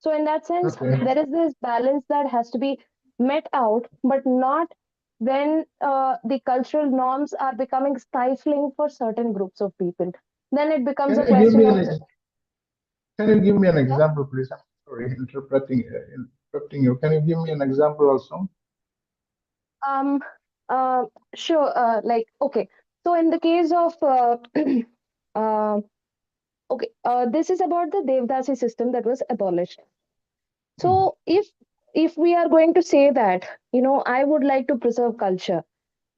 Speaker 3: So, in that sense,
Speaker 2: Okay.
Speaker 3: there is this balance that has to be met out, but not when the cultural norms are becoming stifling for certain groups of people. Then it becomes
Speaker 2: Can
Speaker 3: a
Speaker 2: you give
Speaker 3: question
Speaker 2: me
Speaker 3: of,
Speaker 2: can you give me an
Speaker 3: yeah,
Speaker 2: example, please? I'm sorry, interrupting you. Can you give me an example also?
Speaker 3: um, uh, sure, like, okay. So, in the case of, uh, okay, this is about the Devdasi system that was abolished.
Speaker 2: Hmm.
Speaker 3: So, if we are going to say that, I would like to preserve culture,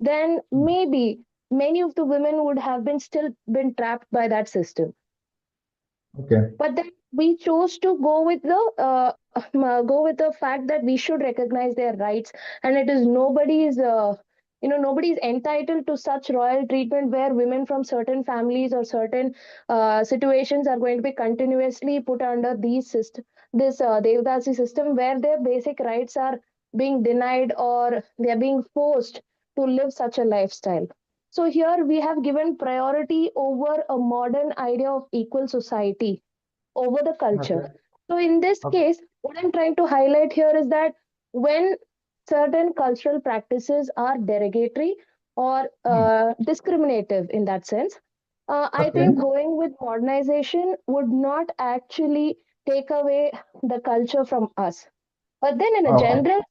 Speaker 3: then
Speaker 2: Hmm.
Speaker 3: maybe many of the women would have been still been trapped by that system.
Speaker 2: Okay.
Speaker 3: But then we chose to go with the go with the fact that we should recognize their rights, and it is nobody's entitled to such royal treatment where women from certain families or certain situations are going to be continuously put under this Devdasi system where their basic rights are being denied or they are being forced to live such a lifestyle. So here we have given priority over a modern idea of equal society over the culture.
Speaker 2: Okay.
Speaker 3: So, in this
Speaker 2: Okay.
Speaker 3: case, what I'm trying to highlight here is that when certain cultural practices are derogatory or
Speaker 2: Hmm.
Speaker 3: discriminative in that sense, I
Speaker 2: Okay.
Speaker 3: think going with modernization would not actually take away the culture from us. But then, in a
Speaker 2: Okay.
Speaker 3: general,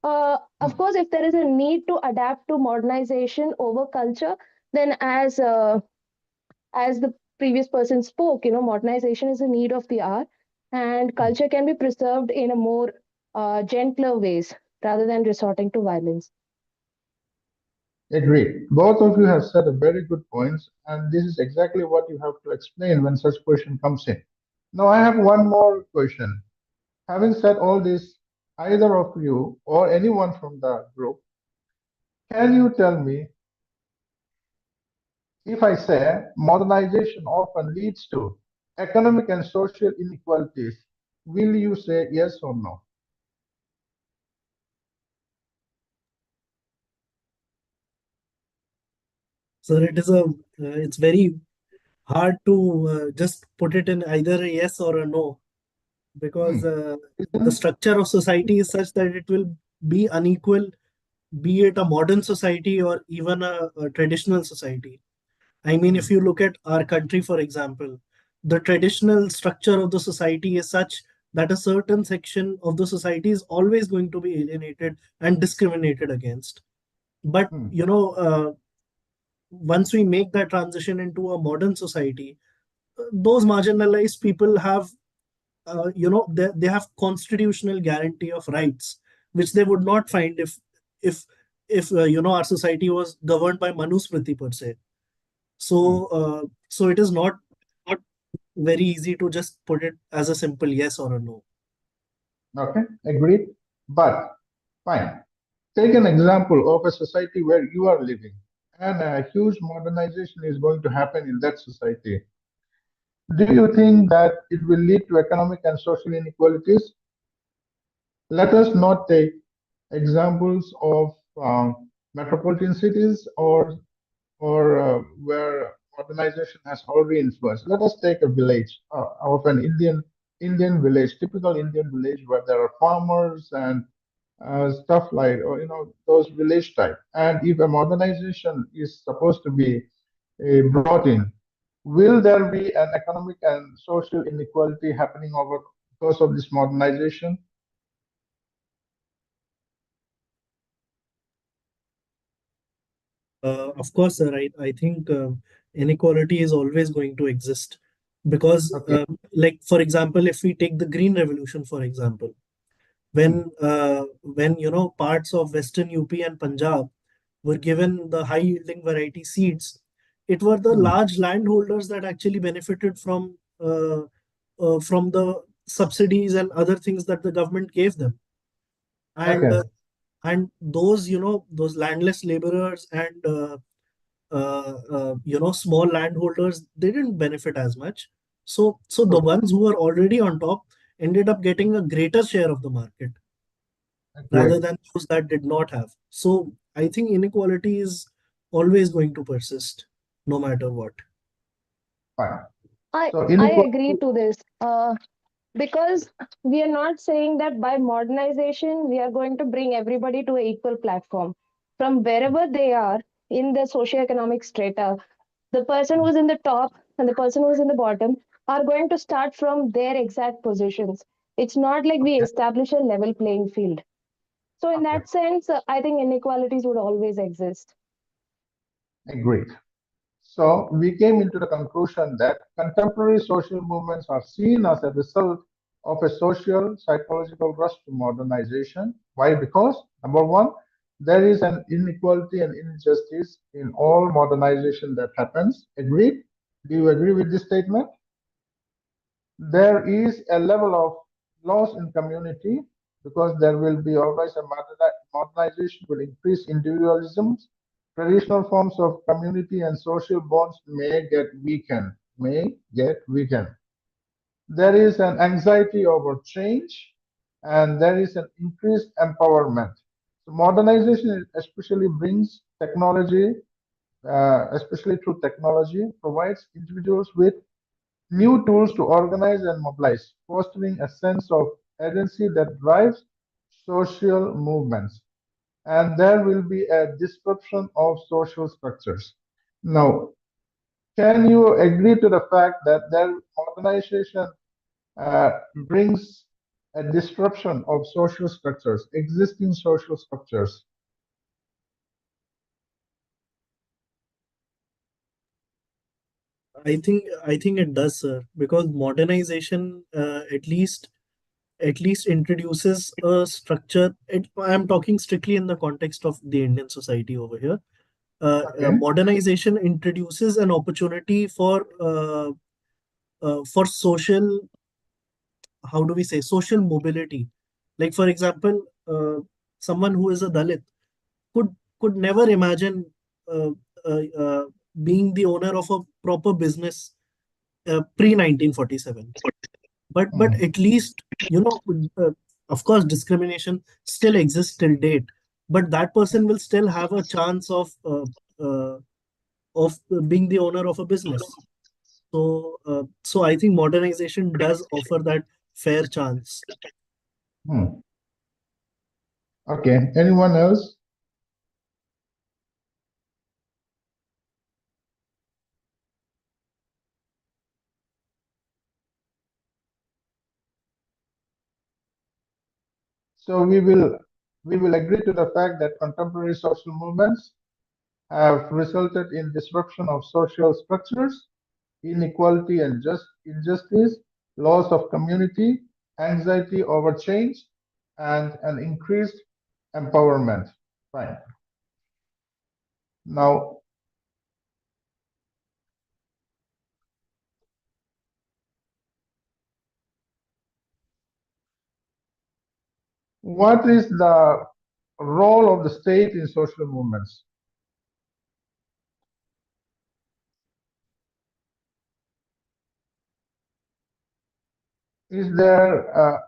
Speaker 2: Hmm.
Speaker 3: of course, if there is a need to adapt to modernization over culture, then as the previous person spoke, modernization is a need of the hour, and
Speaker 2: Hmm.
Speaker 3: culture can be preserved in a more gentler ways rather than resorting to violence.
Speaker 2: Agreed. Both of you have said a very good points, and this is exactly what you have to explain when such question comes in. Now, I have one more question. Having said all this, either of you or anyone from the group, can you tell me if I say modernization often leads to economic and social inequalities, will you say yes or no?
Speaker 4: So it's very hard to just put it in either a yes or a no, because
Speaker 2: Hmm.
Speaker 4: the structure of society is such that it will be unequal, be it a modern society or even a traditional society. I mean,
Speaker 2: Hmm.
Speaker 4: if you look at our country, for example, the traditional structure of the society is such that a certain section of the society is always going to be alienated and discriminated against. But,
Speaker 2: Hmm.
Speaker 4: once we make that transition into a modern society, those marginalized people have, they have constitutional guarantee of rights, which they would not find if, if our society was governed by Manusmriti per se.
Speaker 2: Hmm.
Speaker 4: So it is not very easy to just put it as a simple yes or a no.
Speaker 2: Okay, agreed. But fine. Take an example of a society where you are living and a huge modernization is going to happen in that society. Do you think that it will lead to economic and social inequalities? Let us not take examples of metropolitan cities or where modernization has already influenced. Let us take a village of an Indian village, typical Indian village where there are farmers and stuff like, or those village type. And if a modernization is supposed to be brought in, will there be an economic and social inequality happening over because of this modernization?
Speaker 4: Of course, sir, I think inequality is always going to exist because,
Speaker 2: Okay.
Speaker 4: like, for example, if we take the Green Revolution, for example,
Speaker 2: Hmm.
Speaker 4: when parts of Western UP and Punjab were given the high yielding variety seeds, it were the
Speaker 2: Hmm.
Speaker 4: large landholders that actually benefited from the subsidies and other things that the government gave them. And
Speaker 2: Okay.
Speaker 4: those, those landless laborers and small landholders, they didn't benefit as much. So the
Speaker 2: True.
Speaker 4: ones who were already on top ended up getting a greater share of the market rather
Speaker 2: Great.
Speaker 4: than those that did not have. So I think inequality is always going to persist, no matter what.
Speaker 2: Fine.
Speaker 6: I
Speaker 2: So
Speaker 6: I agree
Speaker 2: inequality.
Speaker 6: to this because we are not saying that by modernization we are going to bring everybody to an equal platform. From wherever they are in the socioeconomic strata, the person who's in the top and the person who's in the bottom are going to start from their exact positions. It's not like we
Speaker 2: Okay.
Speaker 6: establish a level playing field. So in
Speaker 2: Okay.
Speaker 6: that sense, I think inequalities would always exist.
Speaker 2: Agreed. So we came into the conclusion that contemporary social movements are seen as a result of a social psychological rush to modernization. Why? Because number one, there is an inequality and injustice in all modernization that happens. Agreed? Do you agree with this statement? There is a level of loss in community because there will be always a modernization will increase individualism. Traditional forms of community and social bonds may get weakened. May get weakened. There is an anxiety over change, and there is an increased empowerment. So modernization especially brings technology, especially through technology, provides individuals with new tools to organize and mobilize, fostering a sense of agency that drives social movements. And there will be a disruption of social structures. Now, can you agree to the fact that their modernization brings a disruption of social structures, existing social structures?
Speaker 4: I think it does, sir, because modernization at least introduces a structure. I'm talking strictly in the context of the Indian society over here.
Speaker 2: Okay.
Speaker 4: Modernization introduces an opportunity for social, how do we say, social mobility. Like for example, someone who is a Dalit could could never imagine uh, uh, uh, being the owner of a proper business pre 1947. But
Speaker 2: Hmm.
Speaker 4: at least, uh, of course discrimination still exists till date, but that person will still have a chance uh, of being the owner of a business. So I think modernization does offer that fair chance.
Speaker 2: Hmm. Okay. Anyone else? So we will agree to the fact that contemporary social movements have resulted in disruption of social structures, inequality and injustice, loss of community, anxiety over change, and an increased empowerment. Fine. Now, what is the role of the state in social movements? Is there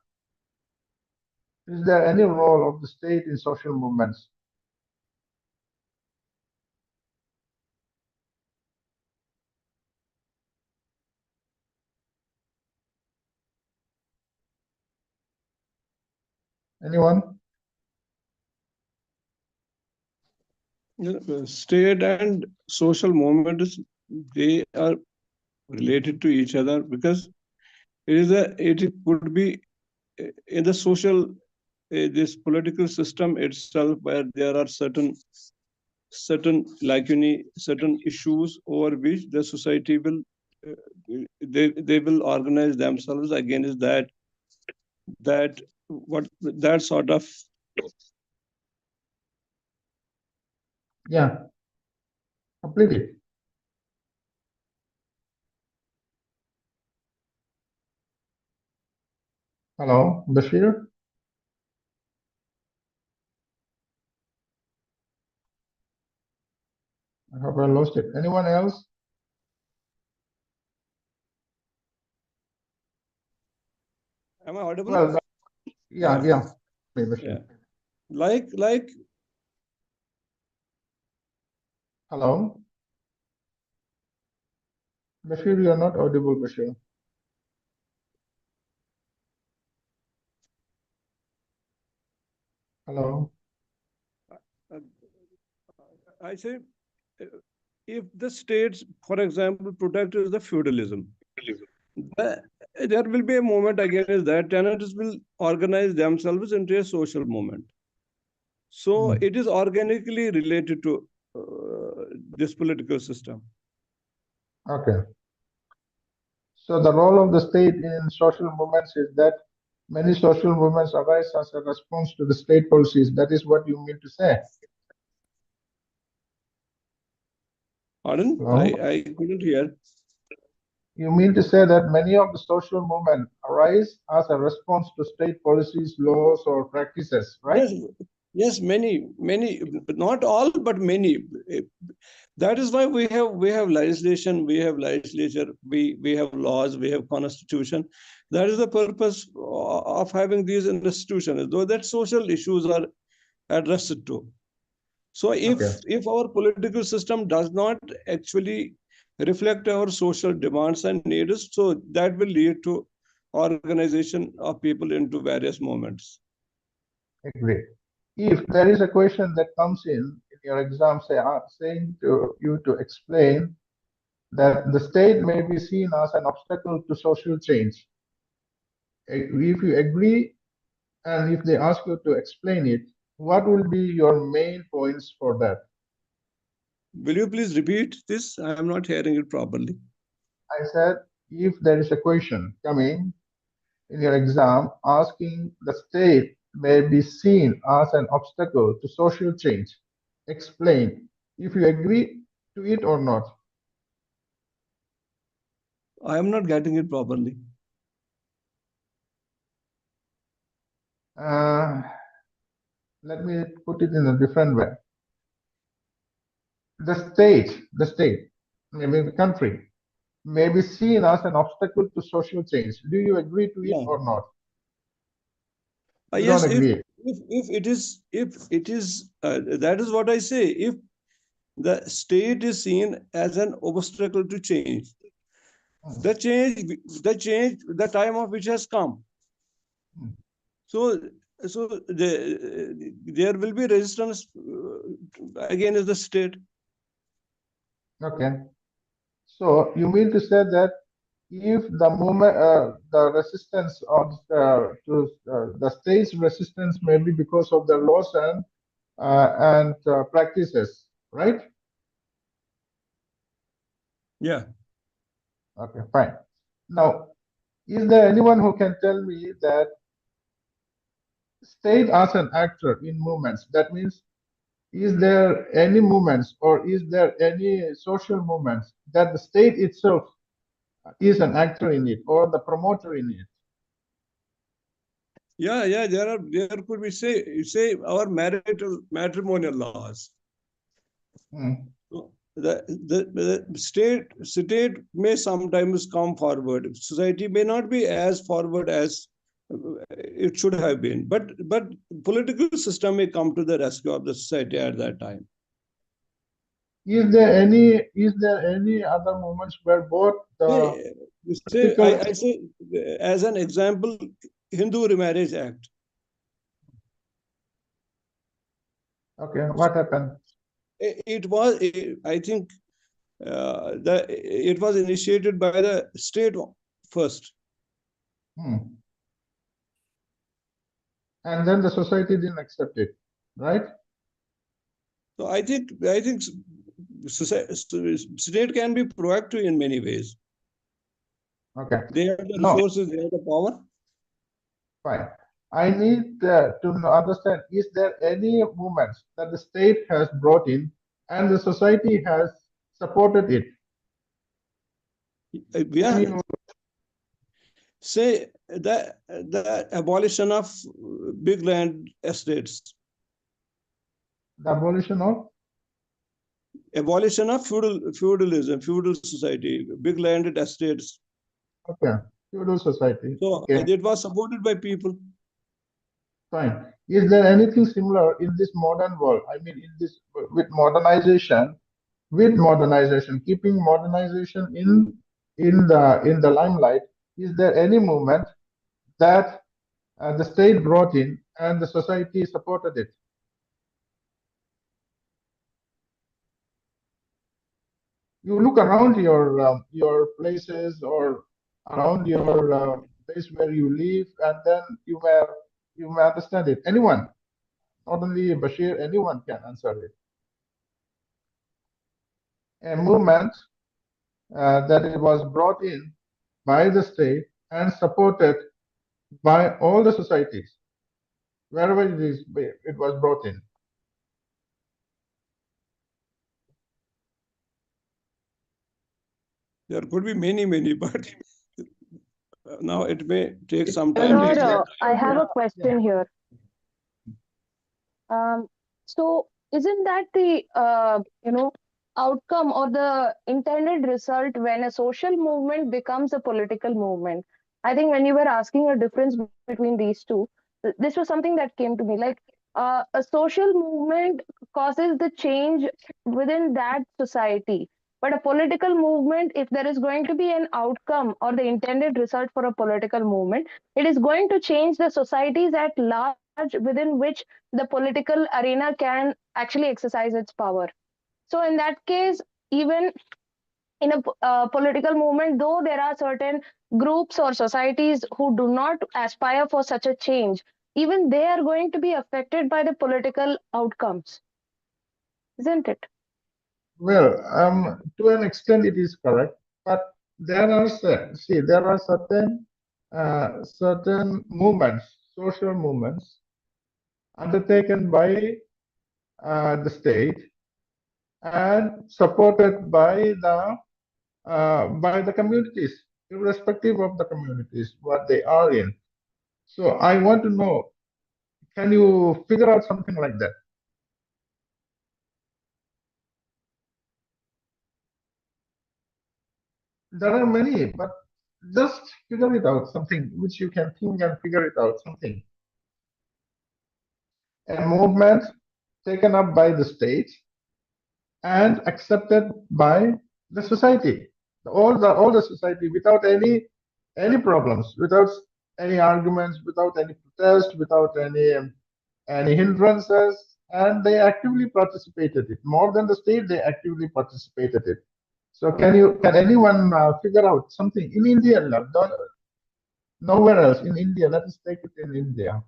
Speaker 2: is there any role of the state in social movements? Anyone?
Speaker 5: State and social movements, they are related to each other because it could be in the social this political system itself, where there are certain issues over which the society will they will organize themselves against that what that sort of
Speaker 2: Yeah, completely. Hello, Bashir? I hope I lost it. Anyone else?
Speaker 5: Am I audible?
Speaker 2: Well, yeah. Maybe Bashir.
Speaker 5: Yeah. Like
Speaker 2: Hello? Bashir, you are not audible, Bashir. Hello?
Speaker 5: uh, I say, uh, if the states, for example, protected the feudalism, the- there will be a movement against that. Tenants will organize themselves into a social movement. So
Speaker 2: Hmm.
Speaker 5: it is organically related to this political system.
Speaker 2: Okay. So the role of the state in social movements is that many social movements arise as a response to the state policies. That is what you mean to say.
Speaker 5: Pardon?
Speaker 2: Hello?
Speaker 5: I couldn't hear.
Speaker 2: You mean to say that many of the social movements arise as a response to state policies, laws, or practices, right?
Speaker 5: Yes, many, not all, but many. That is why we have legislation, we have legislature, we have laws, we have constitution. That is the purpose of having these institutions, though that social issues are addressed to. So
Speaker 2: Okay.
Speaker 5: if our political system does not actually reflect our social demands and needs, so that will lead to organization of people into various movements.
Speaker 2: Agree. If there is a question that comes in your exam, saying to you to explain that the state may be seen as an obstacle to social change, if you agree and if they ask you to explain it, what will be your main points for that?
Speaker 5: Will you please repeat this? I am not hearing it properly.
Speaker 2: I said, if there is a question coming in your exam asking the state may be seen as an obstacle to social change, explain if you agree to it or not.
Speaker 5: I am not getting it properly.
Speaker 2: Let me put it in a different way. The state, maybe the country, may be seen as an obstacle to social change. Do you agree to it
Speaker 5: Yeah.
Speaker 2: or not? You
Speaker 5: Yes,
Speaker 2: don't agree.
Speaker 5: if it is that is what I say. If the state is seen as an obstacle to change,
Speaker 2: Hmm.
Speaker 5: the time of which has come.
Speaker 2: Hmm.
Speaker 5: So there will be resistance against the state.
Speaker 2: Okay. So you mean to say that if the movement, the resistance of the state's resistance may be because of the laws and practices, right?
Speaker 5: Yeah.
Speaker 2: Okay, fine. Now, is there anyone who can tell me that state as an actor in movements? That means, is there any movements or is there any social movements that the state itself is an actor in it or the promoter in it?
Speaker 5: Yeah. There could be say our matrimonial laws.
Speaker 2: Hmm.
Speaker 5: So the state may sometimes come forward. Society may not be as forward as it should have been, but political system may come to the rescue of the society at that time.
Speaker 2: Is there any other movements where both the
Speaker 5: I say as an example, Hindu Remarriage Act.
Speaker 2: okay, what happened?
Speaker 5: It was, I think, it was initiated by the state first.
Speaker 2: Hmm. And then the society didn't accept it, right?
Speaker 5: So I think state can be proactive in many ways.
Speaker 2: Okay.
Speaker 5: They have the
Speaker 2: No,
Speaker 5: resources, they have the power.
Speaker 2: fine. I need to understand, is there any movements that the state has brought in and the society has supported it? Can
Speaker 5: Yeah,
Speaker 2: you,
Speaker 5: say the abolition of big land estates,
Speaker 2: The abolition of
Speaker 5: feudalism, feudal society, big landed estates.
Speaker 2: feudal society.
Speaker 5: So it was supported by people.
Speaker 2: Fine. Is there anything similar in this modern world? I mean, in this with modernization, keeping modernization in the limelight. Is there any movement that the state brought in and the society supported it? You look around your places or around your place where you live, and then you may understand it. Anyone, not only Bashir, anyone can answer it. A movement that it was brought in by the state and supported by all the societies, wherever it was brought in.
Speaker 5: There could be many, but now it may take some time.
Speaker 6: Sir, I have a question here. So isn't that the outcome or the intended result when a social movement becomes a political movement? I think when you were asking a difference between these two, this was something that came to me. Like a social movement causes the change within that society. But a political movement, if there is going to be an outcome or the intended result for a political movement, it is going to change the societies at large within which the political arena can actually exercise its power. So, in that case, even in a political movement, though there are certain groups or societies who do not aspire for such a change, even they are going to be affected by the political outcomes, isn't it?
Speaker 2: Well, to an extent, it is correct, but there are certain movements, social movements, undertaken by the state and supported by the communities, irrespective of the communities what they are in. So I want to know, can you figure out something like that? There are many, but just figure it out, something which you can think and figure it out, something. A movement taken up by the state and accepted by the society, all the society, without any problems, without any arguments, without any protest, without any hindrances, and they actively participated it. More than the state, they actively participated it. So can anyone figure out something in India? Nowhere else in India. Let us take it in India.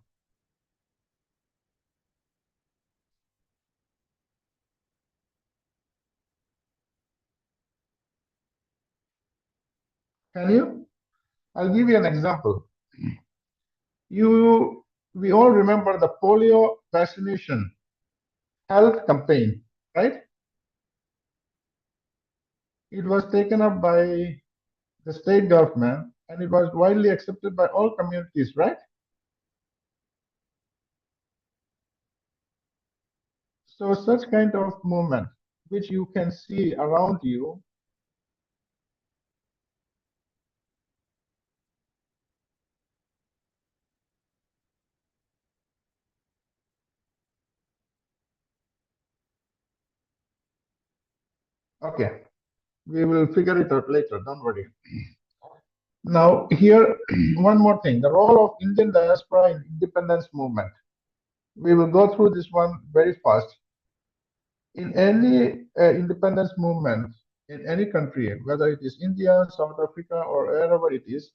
Speaker 2: Can you? I'll give you an example. We all remember the polio vaccination health campaign, right? It was taken up by the state government and it was widely accepted by all communities, right? So such kind of movement, which you can see around you, okay, we will figure it out later, don't worry. Now here, one more thing, the role of Indian diaspora in independence movement. We will go through this one very fast. In any independence movement in any country, whether it is India, South Africa, or wherever it is,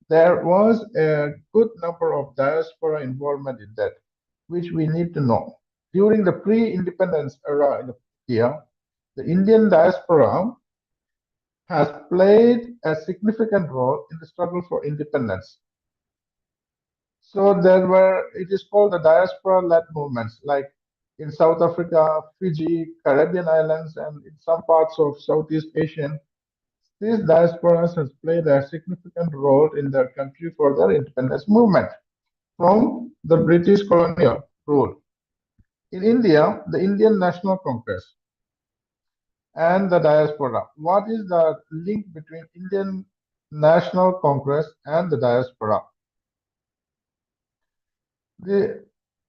Speaker 2: there was a good number of diaspora involvement in that, which we need to know. During the pre-independence era in India, the Indian diaspora has played a significant role in the struggle for independence. So it is called the diaspora-led movements, like in South Africa, Fiji, Caribbean islands, and in some parts of Southeast Asia, These diasporas has played a significant role in their country for their independence movement from the British colonial rule. In India, the Indian National Congress and the diaspora. What is the link between Indian National Congress and the diaspora?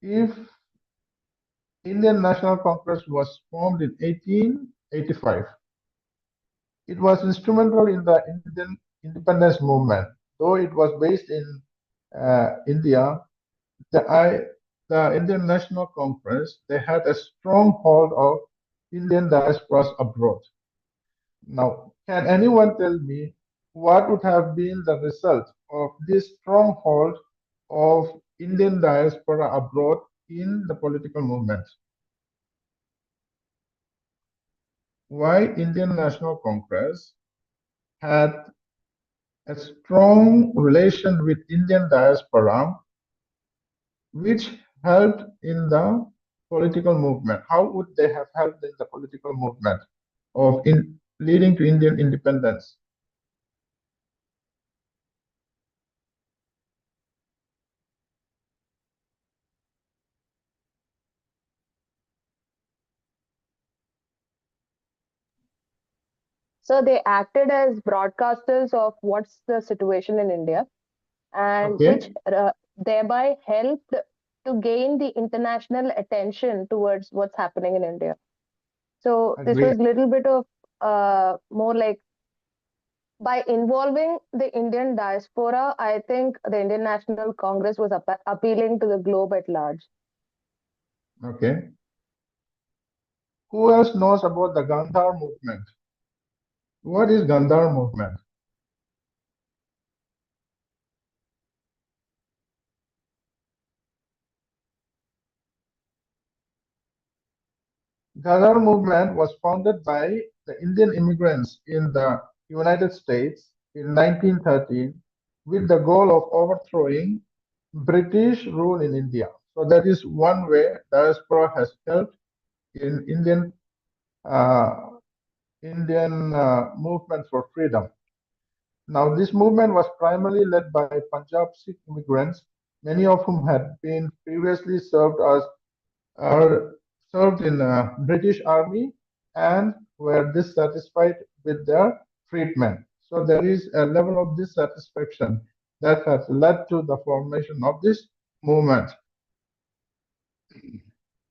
Speaker 2: If Indian National Congress was formed in 1885, it was instrumental in the Indian independence movement. Though it was based in India, the Indian National Congress, they had a strong hold of Indian diasporas abroad. Now, can anyone tell me what would have been the result of this stronghold of Indian diaspora abroad in the political movement? Why Indian National Congress had a strong relation with Indian diaspora, which helped in the political movement? How would they have helped in the political movement of leading to Indian independence?
Speaker 6: So they acted as broadcasters of what's the situation in India, and
Speaker 2: Okay,
Speaker 6: which thereby helped to gain the international attention towards what's happening in India. So this
Speaker 2: agree.
Speaker 6: was a little bit of more like by involving the Indian diaspora, I think the Indian National Congress was appealing to the globe at large.
Speaker 2: Okay. Who else knows about the Gandhar movement? What is Gandhar movement? Gandhar movement was founded by the Indian immigrants in the United States in 1913 with the goal of overthrowing British rule in India. So that is one way diaspora has helped in uh, Indian movement for freedom. Now, this movement was primarily led by Punjab Sikh immigrants, many of whom had been previously served in British Army and were dissatisfied with their treatment. So there is a level of dissatisfaction that has led to the formation of this movement.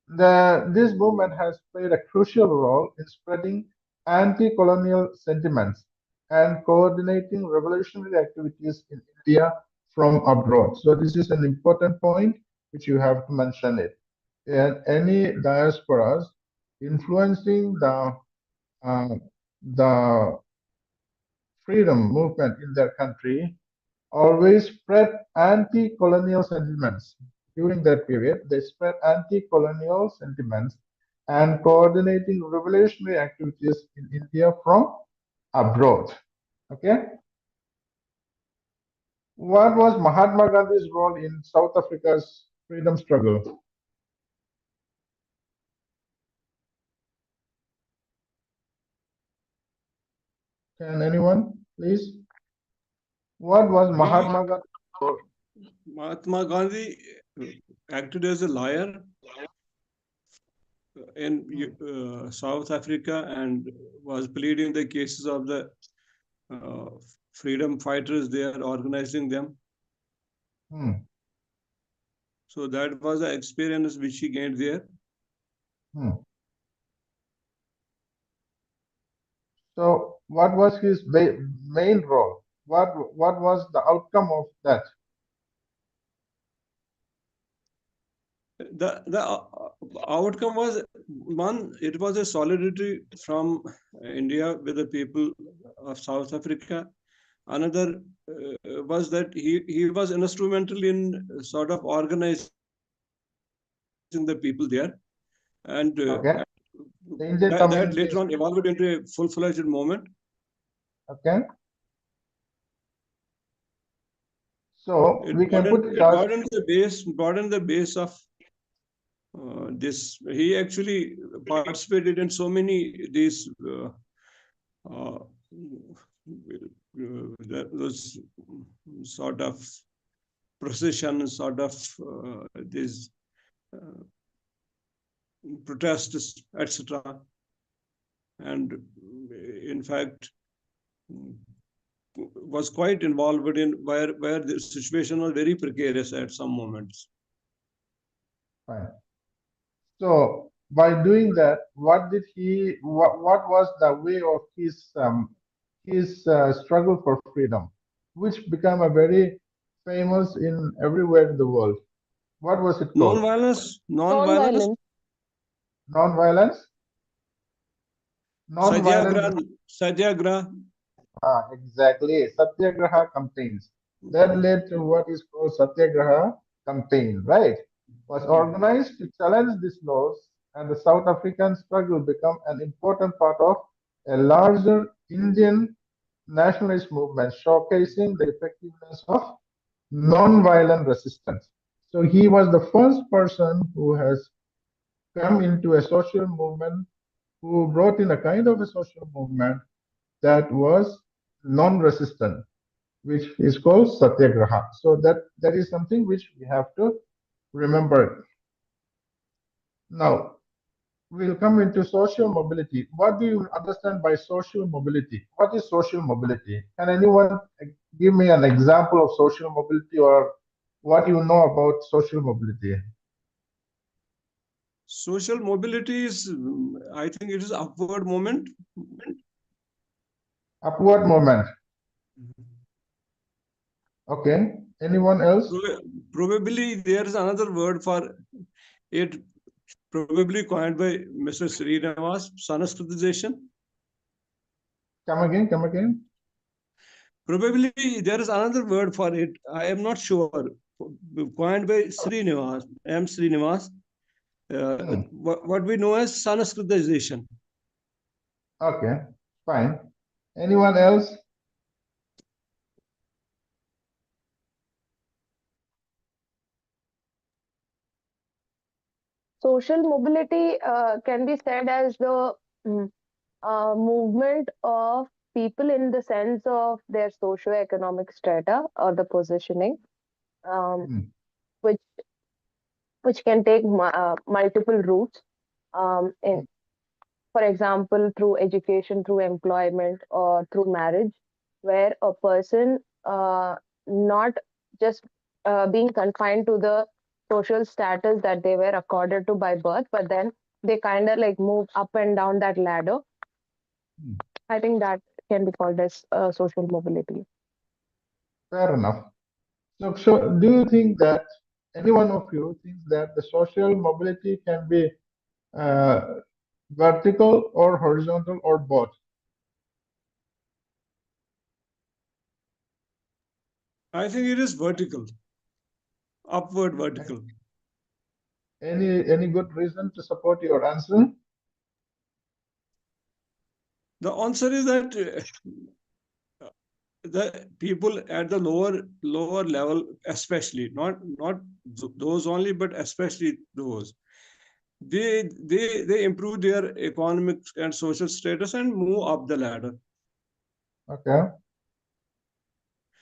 Speaker 2: This movement has played a crucial role in spreading anti-colonial sentiments and coordinating revolutionary activities in India from abroad. So this is an important point which you have to mention it. And any diasporas influencing uh, the freedom movement in their country always spread anti-colonial sentiments. During that period, they spread anti-colonial sentiments and coordinating revolutionary activities in India from abroad. Okay. What was Mahatma Gandhi's role in South Africa's freedom struggle? Can anyone please? What was Mahatma Gandhi's role?
Speaker 5: Mahatma Gandhi acted as a lawyer in South Africa and was pleading the cases of the freedom fighters there, organizing them.
Speaker 2: Hmm.
Speaker 5: So that was the experience which he gained there.
Speaker 2: Hmm. So what was his main role? What was the outcome of that?
Speaker 5: The outcome was one, it was a solidarity from India with the people of South Africa. Another was that he was instrumental in sort of organizing the people there, and
Speaker 2: Okay. The Indian
Speaker 5: that
Speaker 2: community.
Speaker 5: later on evolved into a full-fledged movement.
Speaker 2: Okay. So
Speaker 5: It
Speaker 2: we can
Speaker 5: broadened,
Speaker 2: put
Speaker 5: broadened the base of this. He actually participated in so many these those sort of procession, sort of these protests, etc. And in fact, was quite involved in where the situation was very precarious at some moments.
Speaker 2: Fine. So by doing that, what was the way of his struggle for freedom, which became a very famous in everywhere in the world? What was it called?
Speaker 5: Non-violence, non-violence,
Speaker 6: Non-violence.
Speaker 2: Non-violence? Non-violence.
Speaker 5: satyagraha.
Speaker 2: Exactly. Satyagraha campaigns. That led to what is called Satyagraha campaign, right? Was organized to challenge these laws, and the South African struggle became an important part of a larger Indian nationalist movement, showcasing the effectiveness of non-violent resistance. So he was the first person who has come into a social movement, who brought in a kind of a social movement that was non-resistant, which is called satyagraha. So that is something which we have to remember. Now we'll come into social mobility. What do you understand by social mobility? What is social mobility? Can anyone give me an example of social mobility, or what you know about social mobility?
Speaker 5: Social mobility is, I think it is upward movement.
Speaker 2: Upward movement. Okay. Anyone else?
Speaker 5: Probably there is another word for it, probably coined by Mr. Srinivas, Sanskritization.
Speaker 2: Come again, come again.
Speaker 5: Probably there is another word for it. I am not sure. Coined by Srinivas, M. Srinivas. What we know as Sanskritization.
Speaker 2: Okay, fine. Anyone else?
Speaker 6: Social mobility can be said as the movement of people in the sense of their socio-economic strata or the positioning,
Speaker 2: Hmm.
Speaker 6: which can take multiple routes. For example, through education, through employment, or through marriage, where a person not just being confined to the social status that they were accorded to by birth, but then they kind of like move up and down that ladder. I think that can be called as social mobility.
Speaker 2: Fair enough. So do you think that any one of you thinks that the social mobility can be uh, vertical or horizontal or both?
Speaker 5: I think it is vertical, upward vertical.
Speaker 2: Any good reason to support your answer?
Speaker 5: The answer is that the people at the lower level, especially not those only, but especially those, they improve their economic and social status and move up the ladder.
Speaker 2: Okay.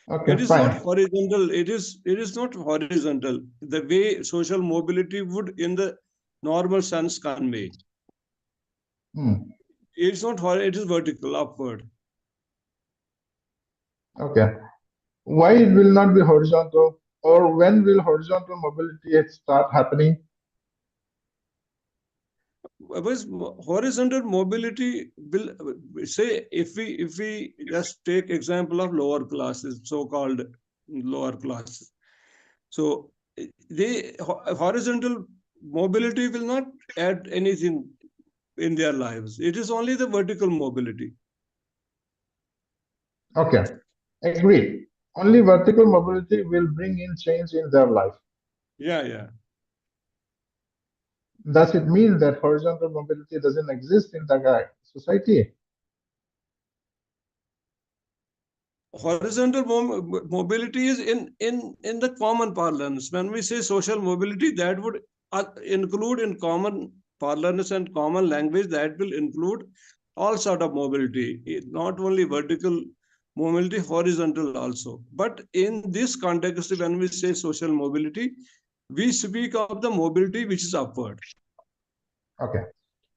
Speaker 2: Okay,
Speaker 5: It is
Speaker 2: fine.
Speaker 5: not horizontal. It is not horizontal. The way social mobility would, in the normal sense, convey. It's not horizontal. It is vertical, upward.
Speaker 2: Okay. Why it will not be horizontal, or when will horizontal mobility start happening?
Speaker 5: Because horizontal mobility will say, if we just take example of lower classes, so-called lower classes. So the horizontal mobility will not add anything in their lives. It is only the vertical mobility.
Speaker 2: Okay, agreed. Only vertical mobility will bring in change in their life.
Speaker 5: Yeah.
Speaker 2: Does it mean that horizontal mobility doesn't exist in the society?
Speaker 5: Horizontal mobility is in the common parlance. When we say social mobility, that would include in common parlance and common language, that will include all sort of mobility, not only vertical mobility horizontal also. But in this context, when we say social mobility, we speak of the mobility which is upward.
Speaker 2: Okay.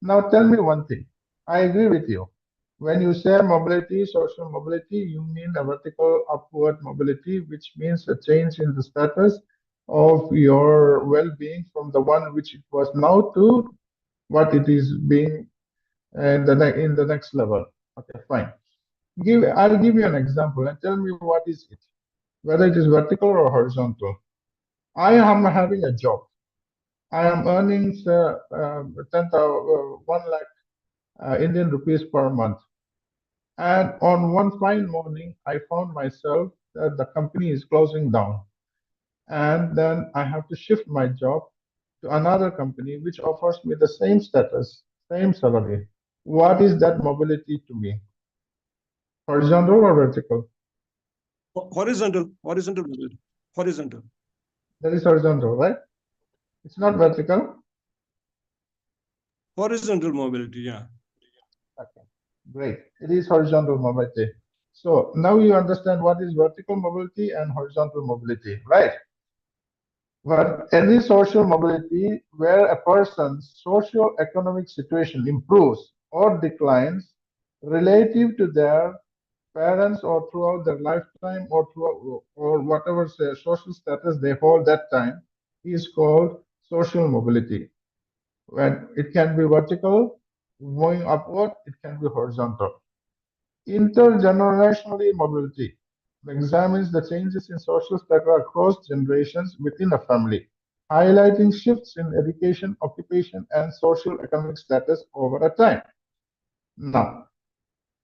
Speaker 2: Now tell me one thing. I agree with you. When you say mobility, social mobility, you mean a vertical upward mobility, which means a change in the status of your well-being from the one which it was now to what it is being in the next level. Okay, fine. I'll give you an example and tell me what is it, whether it is vertical or horizontal. I am having a job. I am earning 1 lakh Indian rupees per month. And on one fine morning, I found myself that the company is closing down. And then I have to shift my job to another company which offers me the same status, same salary. What is that mobility to me? Horizontal or vertical?
Speaker 5: Horizontal, horizontal, horizontal.
Speaker 2: That is horizontal, right? It's not vertical.
Speaker 5: Horizontal mobility, yeah.
Speaker 2: Okay, great. It is horizontal mobility. So now you understand what is vertical mobility and horizontal mobility, right? But any social mobility where a person's socio-economic situation improves or declines relative to their parents or throughout their lifetime or throughout or whatever social status they hold that time is called social mobility. When it can be vertical, moving upward, it can be horizontal. Intergenerational mobility examines the changes in social status across generations within a family, highlighting shifts in education, occupation, and social economic status over a time. Now,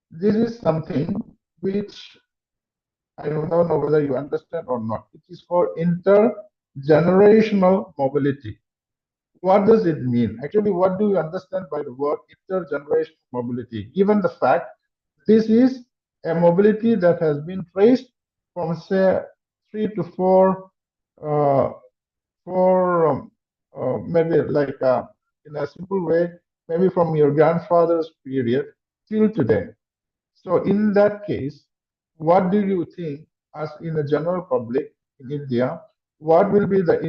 Speaker 2: this is something which I don't know whether you understand or not. It is called intergenerational mobility. What does it mean? Actually, what do you understand by the word intergenerational mobility? Given the fact this is a mobility that has been traced from, say, 3 to 4, uh, maybe like in a simple way, maybe from your grandfather's period till today. So, in that case, what do you think, as in the general public in India, what will be the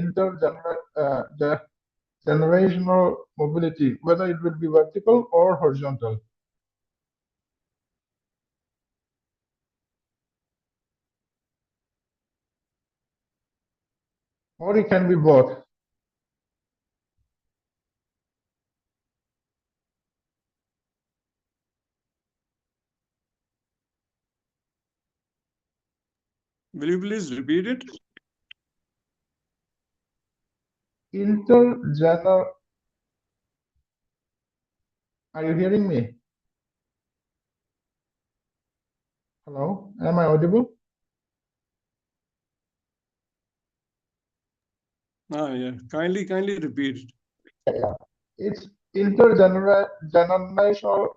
Speaker 2: generational mobility, whether it will be vertical or horizontal? Or it can be both.
Speaker 5: Will you please repeat it?
Speaker 2: Intergener. Are you hearing me? Hello, am I audible?
Speaker 5: Yeah. Kindly repeat it.
Speaker 2: Yeah. It's intergenerational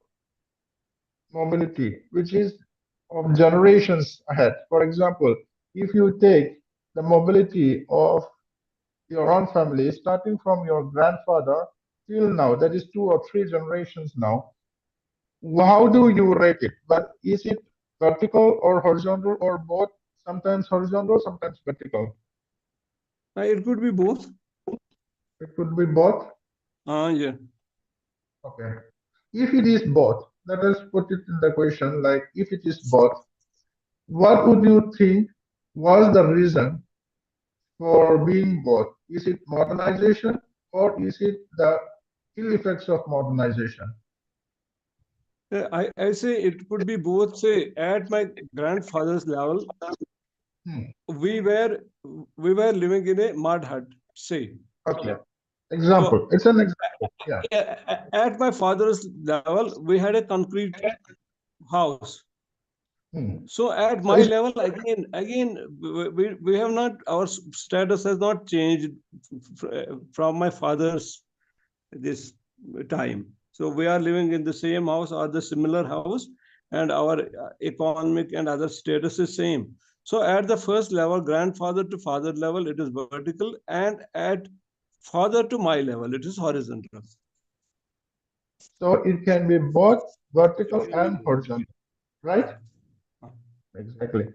Speaker 2: mobility, which is of generations ahead. For example, if you take the mobility of your own family, starting from your grandfather till now, that is 2 or 3 generations now, how do you rate it? But is it vertical or horizontal or both? Sometimes horizontal, sometimes vertical.
Speaker 5: It could be both.
Speaker 2: It could be both.
Speaker 5: Yeah.
Speaker 2: Okay. If it is both, let us put it in the question like if it is both, what would you think was the reason for being both? Is it modernization or is it the ill effects of modernization?
Speaker 5: I say it could be both. Say at my grandfather's level, we were living in a mud hut. Say.
Speaker 2: Okay. Example. It's an example. Yeah.
Speaker 5: At my father's level, we had a concrete house. So at my level, again, we have not, our status has not changed from my father's this time. So we are living in the same house or the similar house, and our economic and other status is same. So at the first level, grandfather to father level, it is vertical, and at father to my level, it is horizontal.
Speaker 2: So it can be both vertical and horizontal, right? Exactly.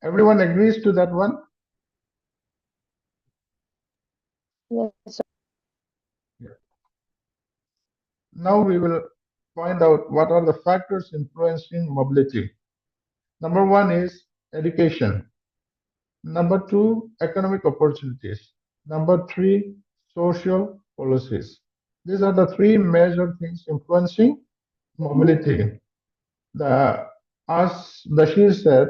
Speaker 2: Everyone agrees to that one?
Speaker 6: Yes.
Speaker 2: Yeah. Now we will find out what are the factors influencing mobility. Number one is education. Number two, economic opportunities. Number three, social policies. These are the three major things influencing mobility. The, as Bashir said,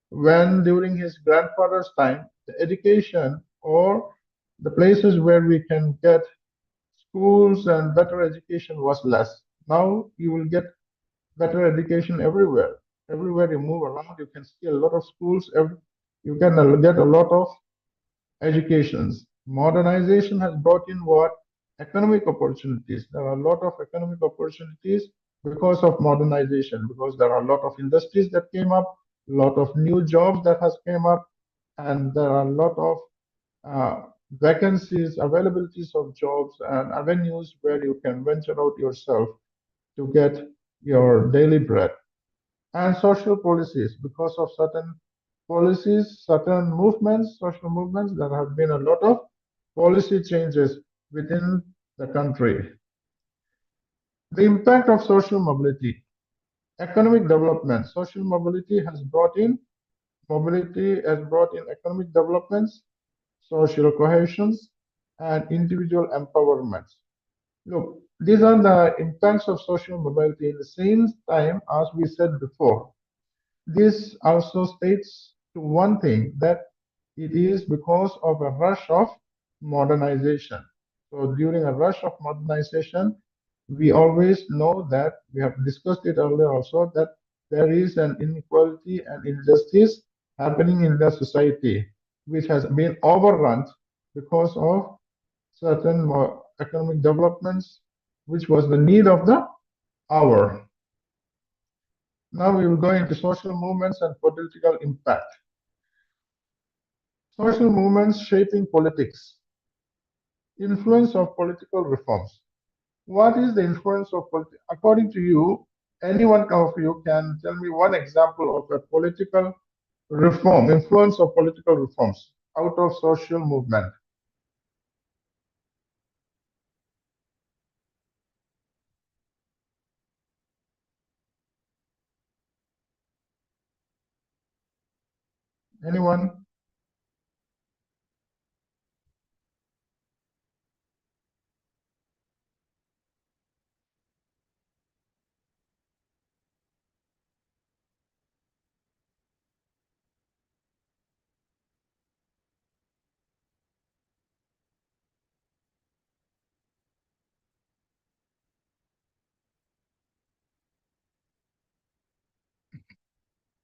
Speaker 2: when during his grandfather's time, the education or the places where we can get schools and better education was less. Now you will get better education everywhere. Everywhere you move around, you can see a lot of schools. You can get a lot of educations. Modernization has brought in what? Economic opportunities. There are a lot of economic opportunities because of modernization, because there are a lot of industries that came up, a lot of new jobs that has came up, and there are a lot of vacancies, availabilities of jobs and avenues where you can venture out yourself to get your daily bread. And social policies, because of certain policies, certain movements, social movements, there have been a lot of policy changes within the country. The impact of social mobility, economic development. Social mobility has brought in economic developments, social cohesions, and individual empowerment. Look, these are the impacts of social mobility in the same time as we said before. This also states to one thing that it is because of a rush of modernization. So during a rush of modernization, we always know that we have discussed it earlier also that there is an inequality and injustice happening in the society, which has been overrun because of certain economic developments, which was the need of the hour. Now we will go into social movements and political impact. Social movements shaping politics. Influence of political reforms. What is the influence of politics? According to you, any one of you can tell me one example of a political reform, influence of political reforms out of social movement. Anyone?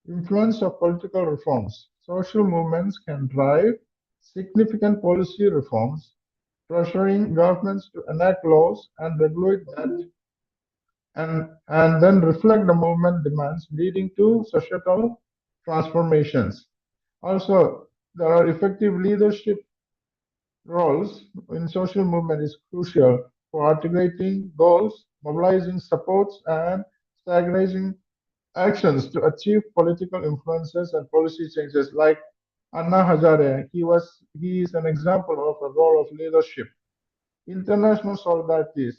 Speaker 2: Influence of political reforms. Social movements can drive significant policy reforms, pressuring governments to enact laws and regulate that and then reflect the movement demands, leading to societal transformations. Also, there are effective leadership roles in social movement is crucial for articulating goals, mobilizing supports, and stagnating actions to achieve political influences and policy changes. Like Anna Hazare, he is an example of a role of leadership. International solidarities.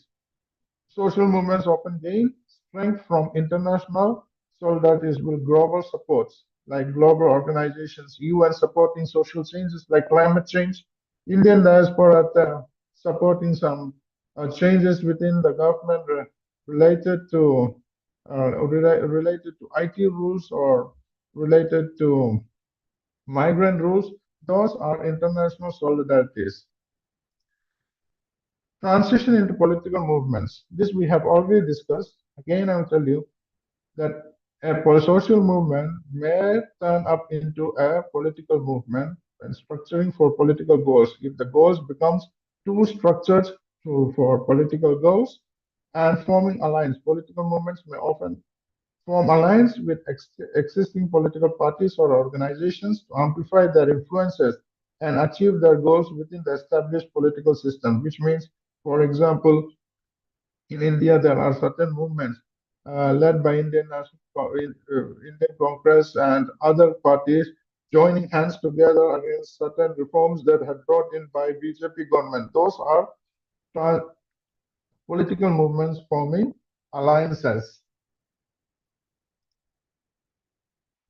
Speaker 2: Social movements often gain strength from international solidarities with global supports, like global organizations, UN supporting social changes like climate change, Indian diaspora supporting some changes within the government related to related to IT rules or related to migrant rules. Those are international solidarities. Transition into political movements. This we have already discussed. Again, I will tell you that a social movement may turn up into a political movement when structuring for political goals. If the goals becomes too structured for political goals and forming alliance, political movements may often form alliance with existing political parties or organizations to amplify their influences and achieve their goals within the established political system, which means, for example, in India, there are certain movements led by Indian Congress and other parties, joining hands together against certain reforms that had brought in by BJP government. Those are political movements forming alliances.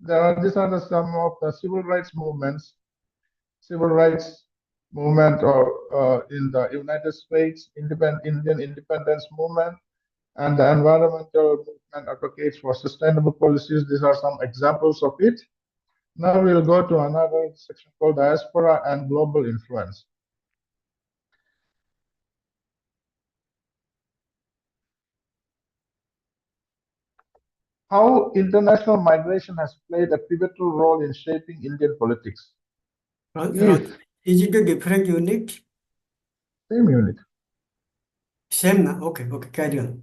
Speaker 2: These are some of the civil rights movements. Civil rights movement in the United States, Indian independence movement, and the environmental movement advocates for sustainable policies. These are some examples of it. Now we'll go to another section called diaspora and global influence. How international migration has played a pivotal role in shaping Indian politics.
Speaker 1: Is it a different unit?
Speaker 2: Same unit.
Speaker 1: Same now. Okay, carry on.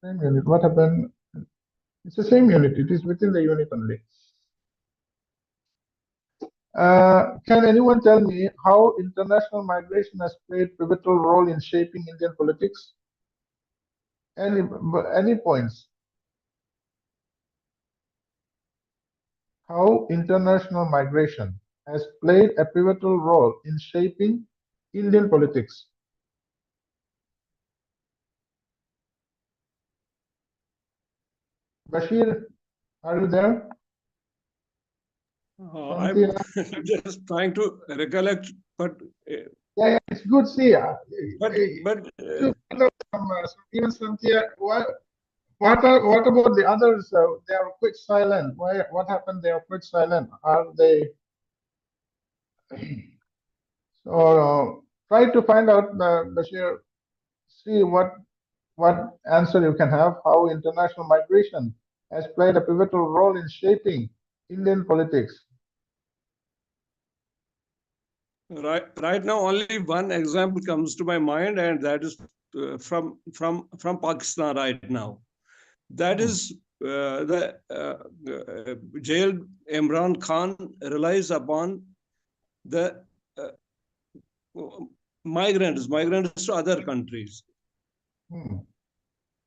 Speaker 2: Same unit. What happened? It's the same unit. It is within the unit only. Can anyone tell me how international migration has played pivotal role in shaping Indian politics? Any points? How international migration has played a pivotal role in shaping Indian politics. Bashir, are you there?
Speaker 5: I'm just trying to recollect, but
Speaker 2: yeah, it's good. See, even Cynthia, what about the others? They are quite silent. Why? What happened? They are quite silent. Are they? So try to find out, Bashir. See what answer you can have. How international migration has played a pivotal role in shaping Indian politics.
Speaker 5: Right now, only one example comes to my mind, and that is from Pakistan right now. That is the jailed Imran Khan relies upon the migrants to other countries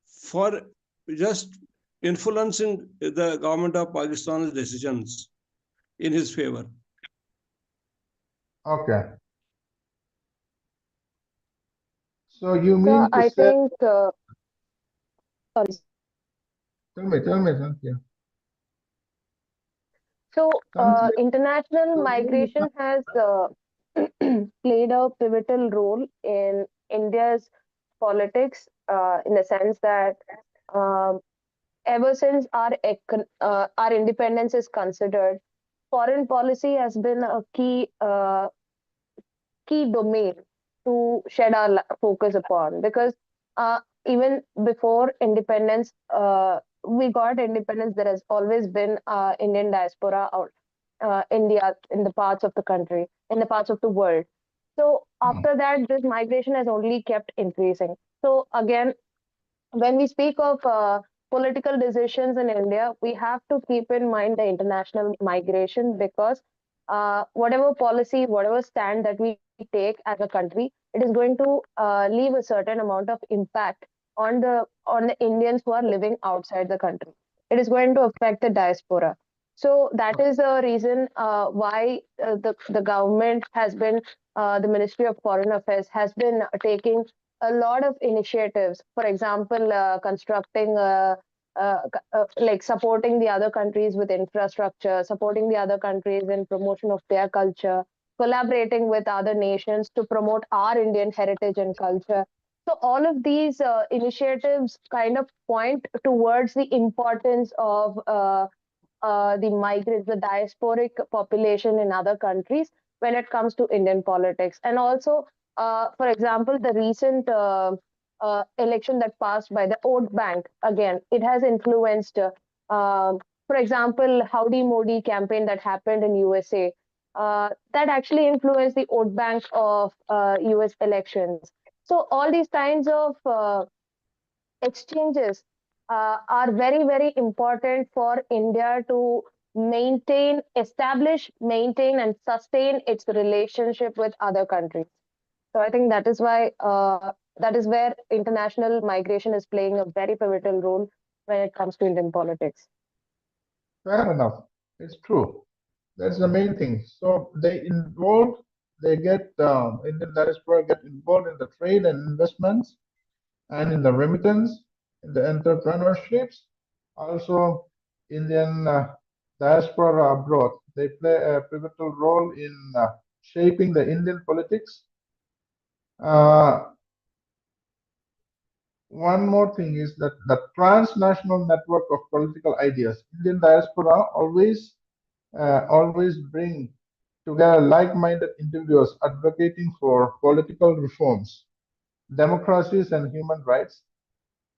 Speaker 5: for just influencing the government of Pakistan's decisions in his favor.
Speaker 2: Okay. So you mean to say?
Speaker 6: Think. Sorry.
Speaker 2: Tell me, thank you.
Speaker 6: So, international migration has played a pivotal role in India's politics in the sense that ever since our independence is considered, foreign policy has been a key domain to shed our focus upon, because even before independence, we got independence, there has always been Indian diaspora out India, in the parts of the country, in the parts of the world. So after that, this migration has only kept increasing. So again, when we speak of political decisions in India, we have to keep in mind the international migration, because whatever policy, whatever stand that we take as a country, it is going to leave a certain amount of impact on the Indians who are living outside the country. It is going to affect the diaspora. So that is the reason why the government has been, the Ministry of Foreign Affairs has been taking a lot of initiatives. For example, constructing, like supporting the other countries with infrastructure, supporting the other countries in promotion of their culture, collaborating with other nations to promote our Indian heritage and culture. So all of these initiatives kind of point towards the importance of the migrants, the diasporic population in other countries when it comes to Indian politics. And also, for example, the recent election that passed by the vote bank, again, it has influenced, for example, Howdy Modi campaign that happened in USA, that actually influenced the vote bank of US elections. So all these kinds of exchanges are very, very important for India to maintain and sustain its relationship with other countries. So I think that is why that is where international migration is playing a very pivotal role when it comes to Indian politics.
Speaker 2: Fair enough. It's true. That's the main thing. So they get Indian diaspora get involved in the trade and investments, and in the remittance, in the entrepreneurships. Also, Indian diaspora abroad, they play a pivotal role in shaping the Indian politics. Uh, One more thing is that the transnational network of political ideas. Indian diaspora always bring together like-minded individuals advocating for political reforms, democracies, and human rights.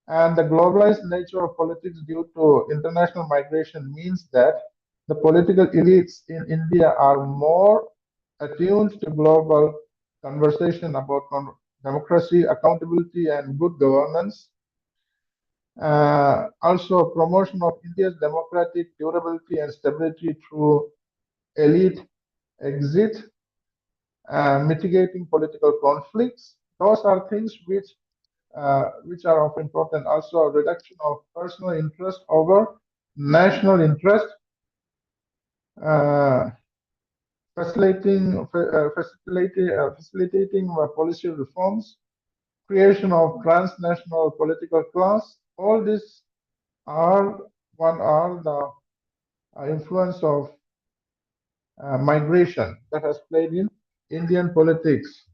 Speaker 2: And the globalized nature of politics due to international migration means that the political elites in India are more attuned to global conversation about democracy, accountability, and good governance. Also, promotion of India's democratic durability and stability through elite exit, mitigating political conflicts. Those are things which are of importance. Also, a reduction of personal interest over national interest, uh, facilitating policy reforms, creation of transnational political class. All these are the influence of migration that has played in Indian politics.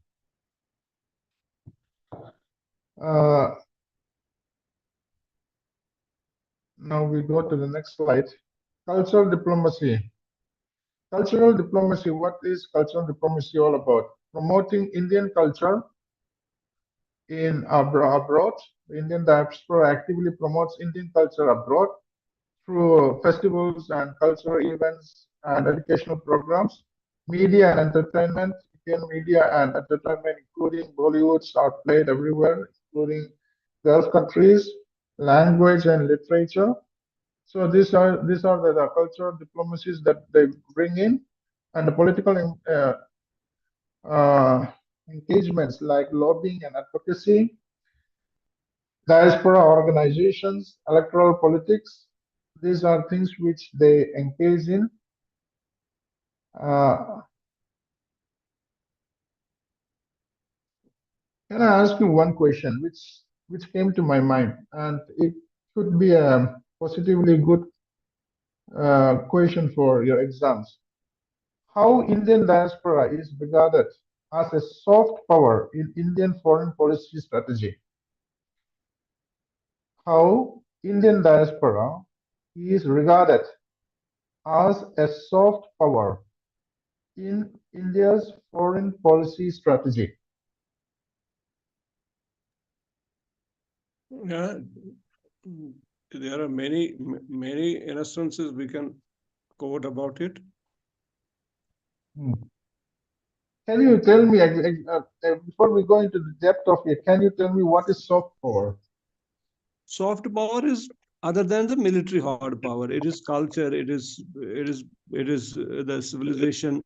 Speaker 2: Uh, Now we go to the next slide. Cultural diplomacy. Cultural diplomacy. What is cultural diplomacy all about? Promoting Indian culture in abroad. The Indian diaspora actively promotes Indian culture abroad through festivals and cultural events and educational programs. Media and entertainment. Indian media and entertainment, including Bollywoods, are played everywhere, including Gulf countries. Language and literature. So these are the cultural diplomacies that they bring in, and the political engagements like lobbying and advocacy, diaspora organizations, electoral politics. These are things which they engage in. Uh, can I ask you one question, which came to my mind, and it could be a positively good question for your exams. How Indian diaspora is regarded as a soft power in Indian foreign policy strategy. How Indian diaspora is regarded as a soft power in India's foreign policy strategy.
Speaker 5: Yeah, there are many instances we can quote about it.
Speaker 2: Hmm. Can you tell me, before we go into the depth of it, can you tell me what is soft power?
Speaker 5: Soft power is other than the military hard power. It is culture. It is the civilization.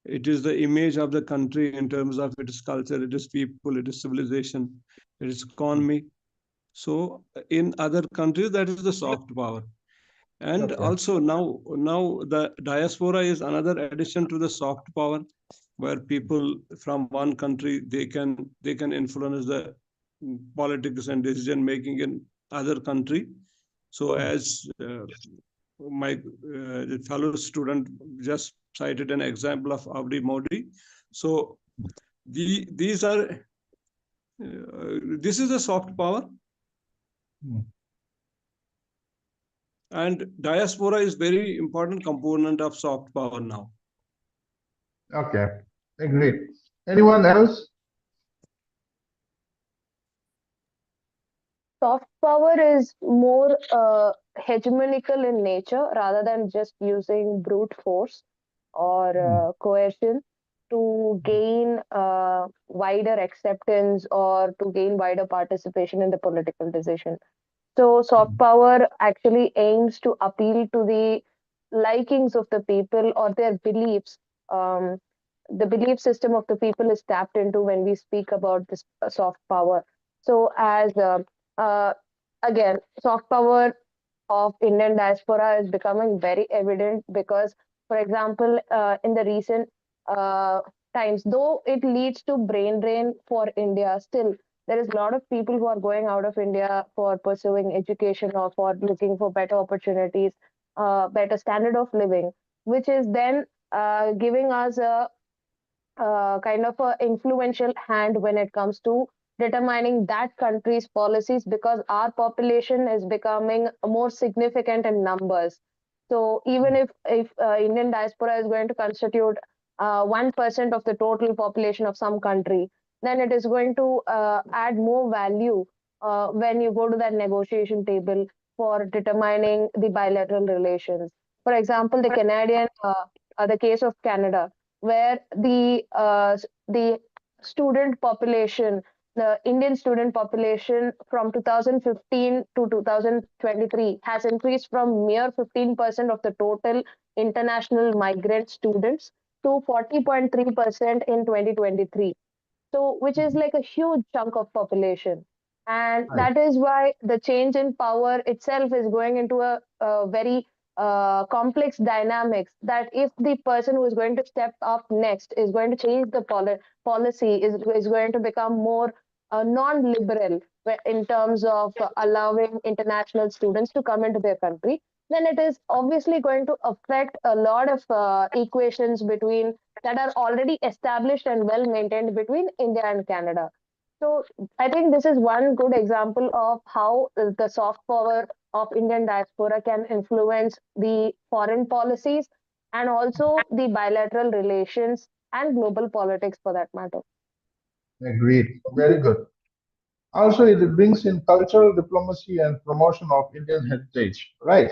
Speaker 5: It is the image of the country in terms of its culture. It is people. It is civilization. It is economy. So in other countries, that is the soft power. And
Speaker 2: Okay.
Speaker 5: also now the diaspora is another addition to the soft power, where people from one country they can influence the politics and decision making in other country. So as my fellow student just cited an example of Avdi Modi. So these are this is a soft power.
Speaker 2: Hmm.
Speaker 5: And diaspora is very important component of soft power now.
Speaker 2: Okay, agreed. Anyone else?
Speaker 6: Soft power is more hegemonical in nature rather than just using brute force or coercion to gain wider acceptance or to gain wider participation in the political decision. So, soft power actually aims to appeal to the likings of the people or their beliefs. The belief system of the people is tapped into when we speak about this soft power. So, uh, again, soft power of Indian diaspora is becoming very evident because, for example, in the recent uh, times, though it leads to brain drain for India, still there is a lot of people who are going out of India for pursuing education or for looking for better opportunities, better standard of living, which is then giving us a kind of a influential hand when it comes to determining that country's policies because our population is becoming more significant in numbers. So even if Indian diaspora is going to constitute 1% of the total population of some country, then it is going to add more value when you go to that negotiation table for determining the bilateral relations. For example, the case of Canada, where the student population, the Indian student population from 2015 to 2023 has increased from mere 15% of the total international migrant students to 40.3% in 2023. So which is like a huge chunk of population, and
Speaker 2: Right.
Speaker 6: that is why the change in power itself is going into a very complex dynamics, that if the person who is going to step up next is going to change the policy, is going to become more non-liberal in terms of allowing international students to come into their country, then it is obviously going to affect a lot of equations between that are already established and well maintained between India and Canada. So I think this is one good example of how the soft power of Indian diaspora can influence the foreign policies and also the bilateral relations and global politics for that matter.
Speaker 2: Agreed. Very good. Also, it brings in cultural diplomacy and promotion of Indian heritage, right?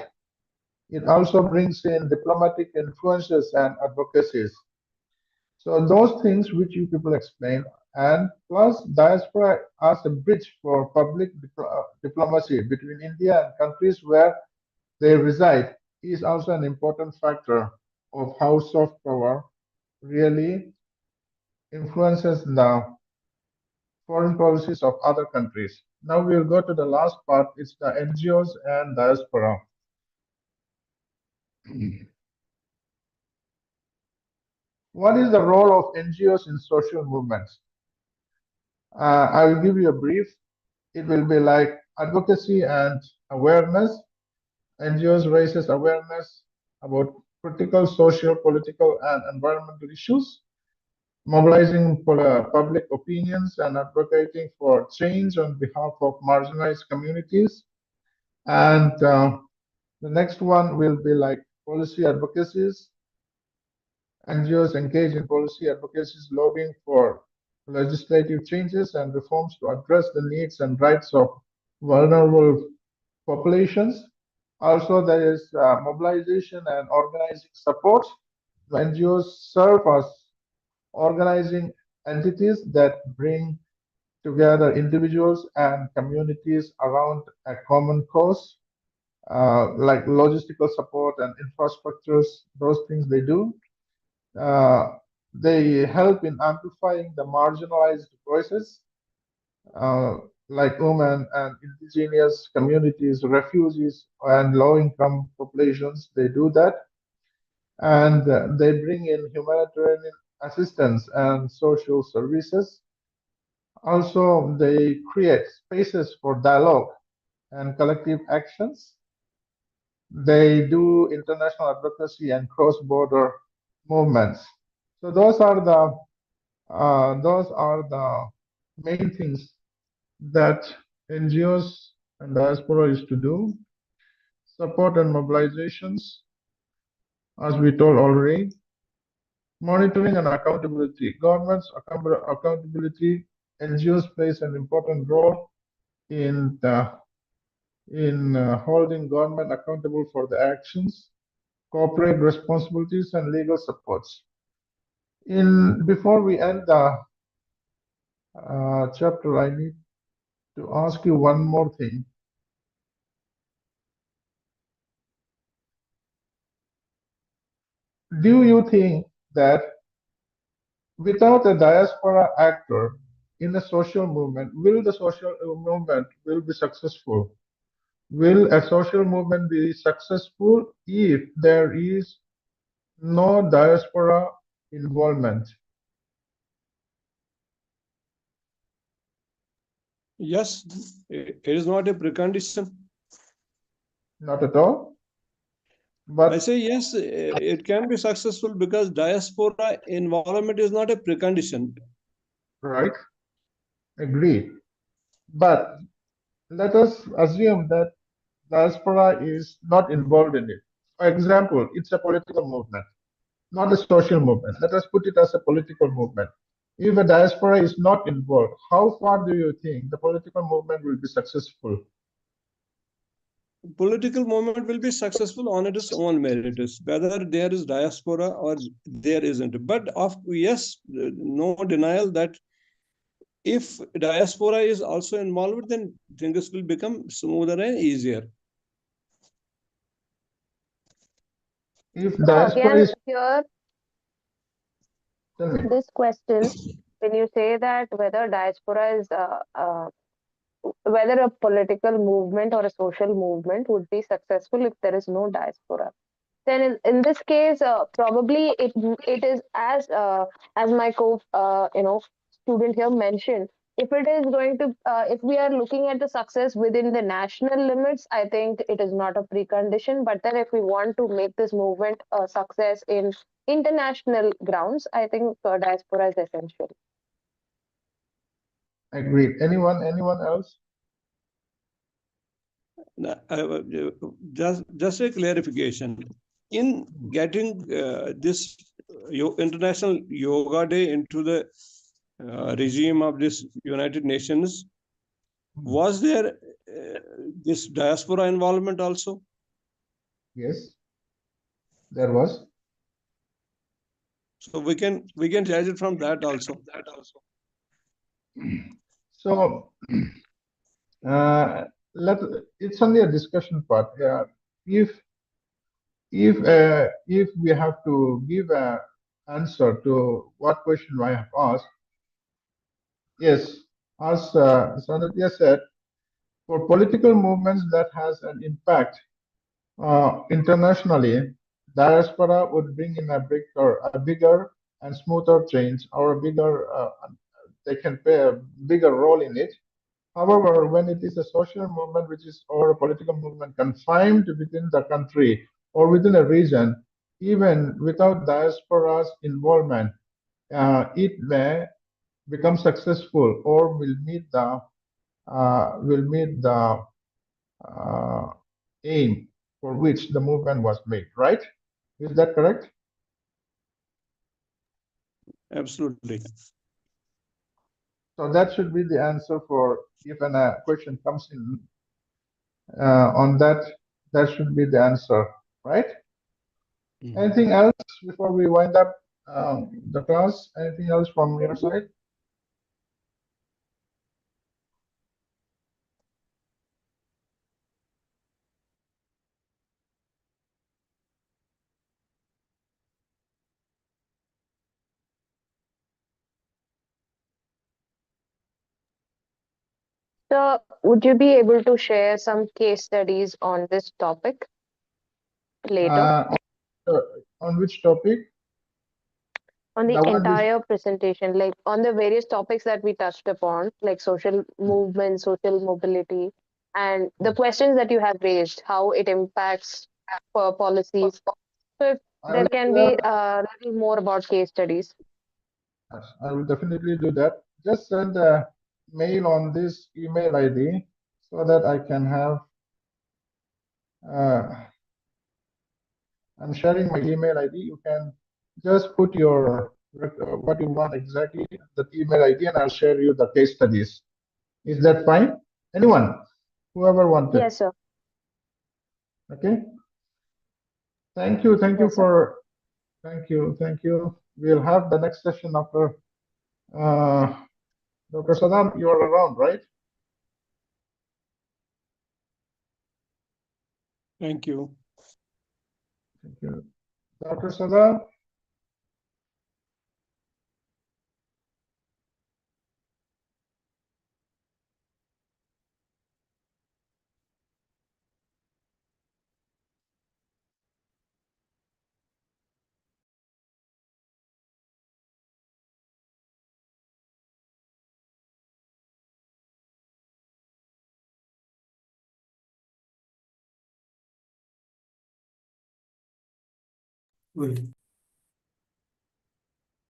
Speaker 2: It also brings in diplomatic influences and advocacies. So those things which you people explain, and plus diaspora as a bridge for public diplomacy between India and countries where they reside is also an important factor of how soft power really influences the foreign policies of other countries. Now we'll go to the last part. It's the NGOs and diaspora. What is the role of NGOs in social movements? I will give you a brief. It will be like advocacy and awareness. NGOs raises awareness about critical social, political, and environmental issues, mobilizing public opinions and advocating for change on behalf of marginalized communities. And the next one will be like policy advocacies. NGOs engage in policy advocacies, lobbying for legislative changes and reforms to address the needs and rights of vulnerable populations. Also, there is mobilization and organizing support. The NGOs serve as organizing entities that bring together individuals and communities around a common cause, like logistical support and infrastructures, those things they do. Uh, they help in amplifying the marginalized voices, uh, like women and indigenous communities, refugees, and low income populations. They do that. And they bring in humanitarian assistance and social services. Also, they create spaces for dialogue and collective actions. They do international advocacy and cross-border movements. So those are the main things that NGOs and diaspora is to do. Support and mobilizations, as we told already. Monitoring and accountability. Government's accountability. NGOs plays an important role in holding government accountable for the actions, corporate responsibilities, and legal supports. In before we end the chapter, I need to ask you one more thing. Do you think that without a diaspora actor in a social movement, will the social movement will be successful? Will a social movement be successful if there is no diaspora involvement?
Speaker 5: Yes, it is not a precondition.
Speaker 2: Not at all.
Speaker 5: I
Speaker 2: But
Speaker 5: say yes, it can be successful because diaspora involvement is not a precondition.
Speaker 2: right, agreed. But let us assume that diaspora is not involved in it. For example, it's a political movement, not a social movement. Let us put it as a political movement. If a diaspora is not involved, how far do you think the political movement will be successful?
Speaker 5: Political movement will be successful on its own merits, whether there is diaspora or there isn't. But of yes, no denial that if diaspora is also involved, then things will become smoother and easier.
Speaker 2: If
Speaker 6: So
Speaker 2: diaspora
Speaker 6: again,
Speaker 2: is,
Speaker 6: here,
Speaker 2: tell me,
Speaker 6: this question, when you say that whether diaspora is whether a political movement or a social movement would be successful if there is no diaspora, then in this case, probably it is as my student here mentioned, if it is going to if we are looking at the success within the national limits, I think it is not a precondition. But then if we want to make this movement a success in international grounds, I think diaspora is essential.
Speaker 2: agreed. Anyone else?
Speaker 5: Just a clarification. In getting this International Yoga Day into the regime of this United Nations, was there this diaspora involvement also?
Speaker 2: Yes, there was.
Speaker 5: So we can judge it from that also.
Speaker 2: So let it's only a discussion part. If we have to give a answer to what question I have asked, yes, as Sanadya said, for political movements that has an impact internationally, diaspora would bring in a bigger and smoother change, or a bigger, they can play a bigger role in it. However, when it is a social movement, which is or a political movement confined within the country or within a region, even without diaspora's involvement, it may become successful or will meet the uh, aim for which the movement was made. Right? Is that correct?
Speaker 5: Absolutely.
Speaker 2: So that should be the answer for if a question comes in on that. That should be the answer, right? Anything else before we wind up the class? Anything else from your side?
Speaker 6: So would you be able to share some case studies on this topic later?
Speaker 2: Uh, on which topic?
Speaker 6: On the
Speaker 2: The one which
Speaker 6: entire presentation, like on the various topics that we touched upon, like social movement, social mobility, and the questions that you have raised, how it impacts policies. So if
Speaker 2: I
Speaker 6: there
Speaker 2: will
Speaker 6: can
Speaker 2: share.
Speaker 6: be a little more about case studies.
Speaker 2: Yes, I will definitely do that. Just send a mail on this email ID so that I can have. I'm sharing my email ID. You can just put your what you want exactly, the email ID, and I'll share you the case studies. Is that fine? Anyone, whoever wanted.
Speaker 6: Yes, sir.
Speaker 2: Okay. Thank you. Thank you
Speaker 6: Yes, sir.
Speaker 2: for. Thank you. Thank you. We'll have the next session after. Dr. Saddam, you are around, right?
Speaker 5: Thank you.
Speaker 2: Thank you. Dr. Saddam,
Speaker 1: Good.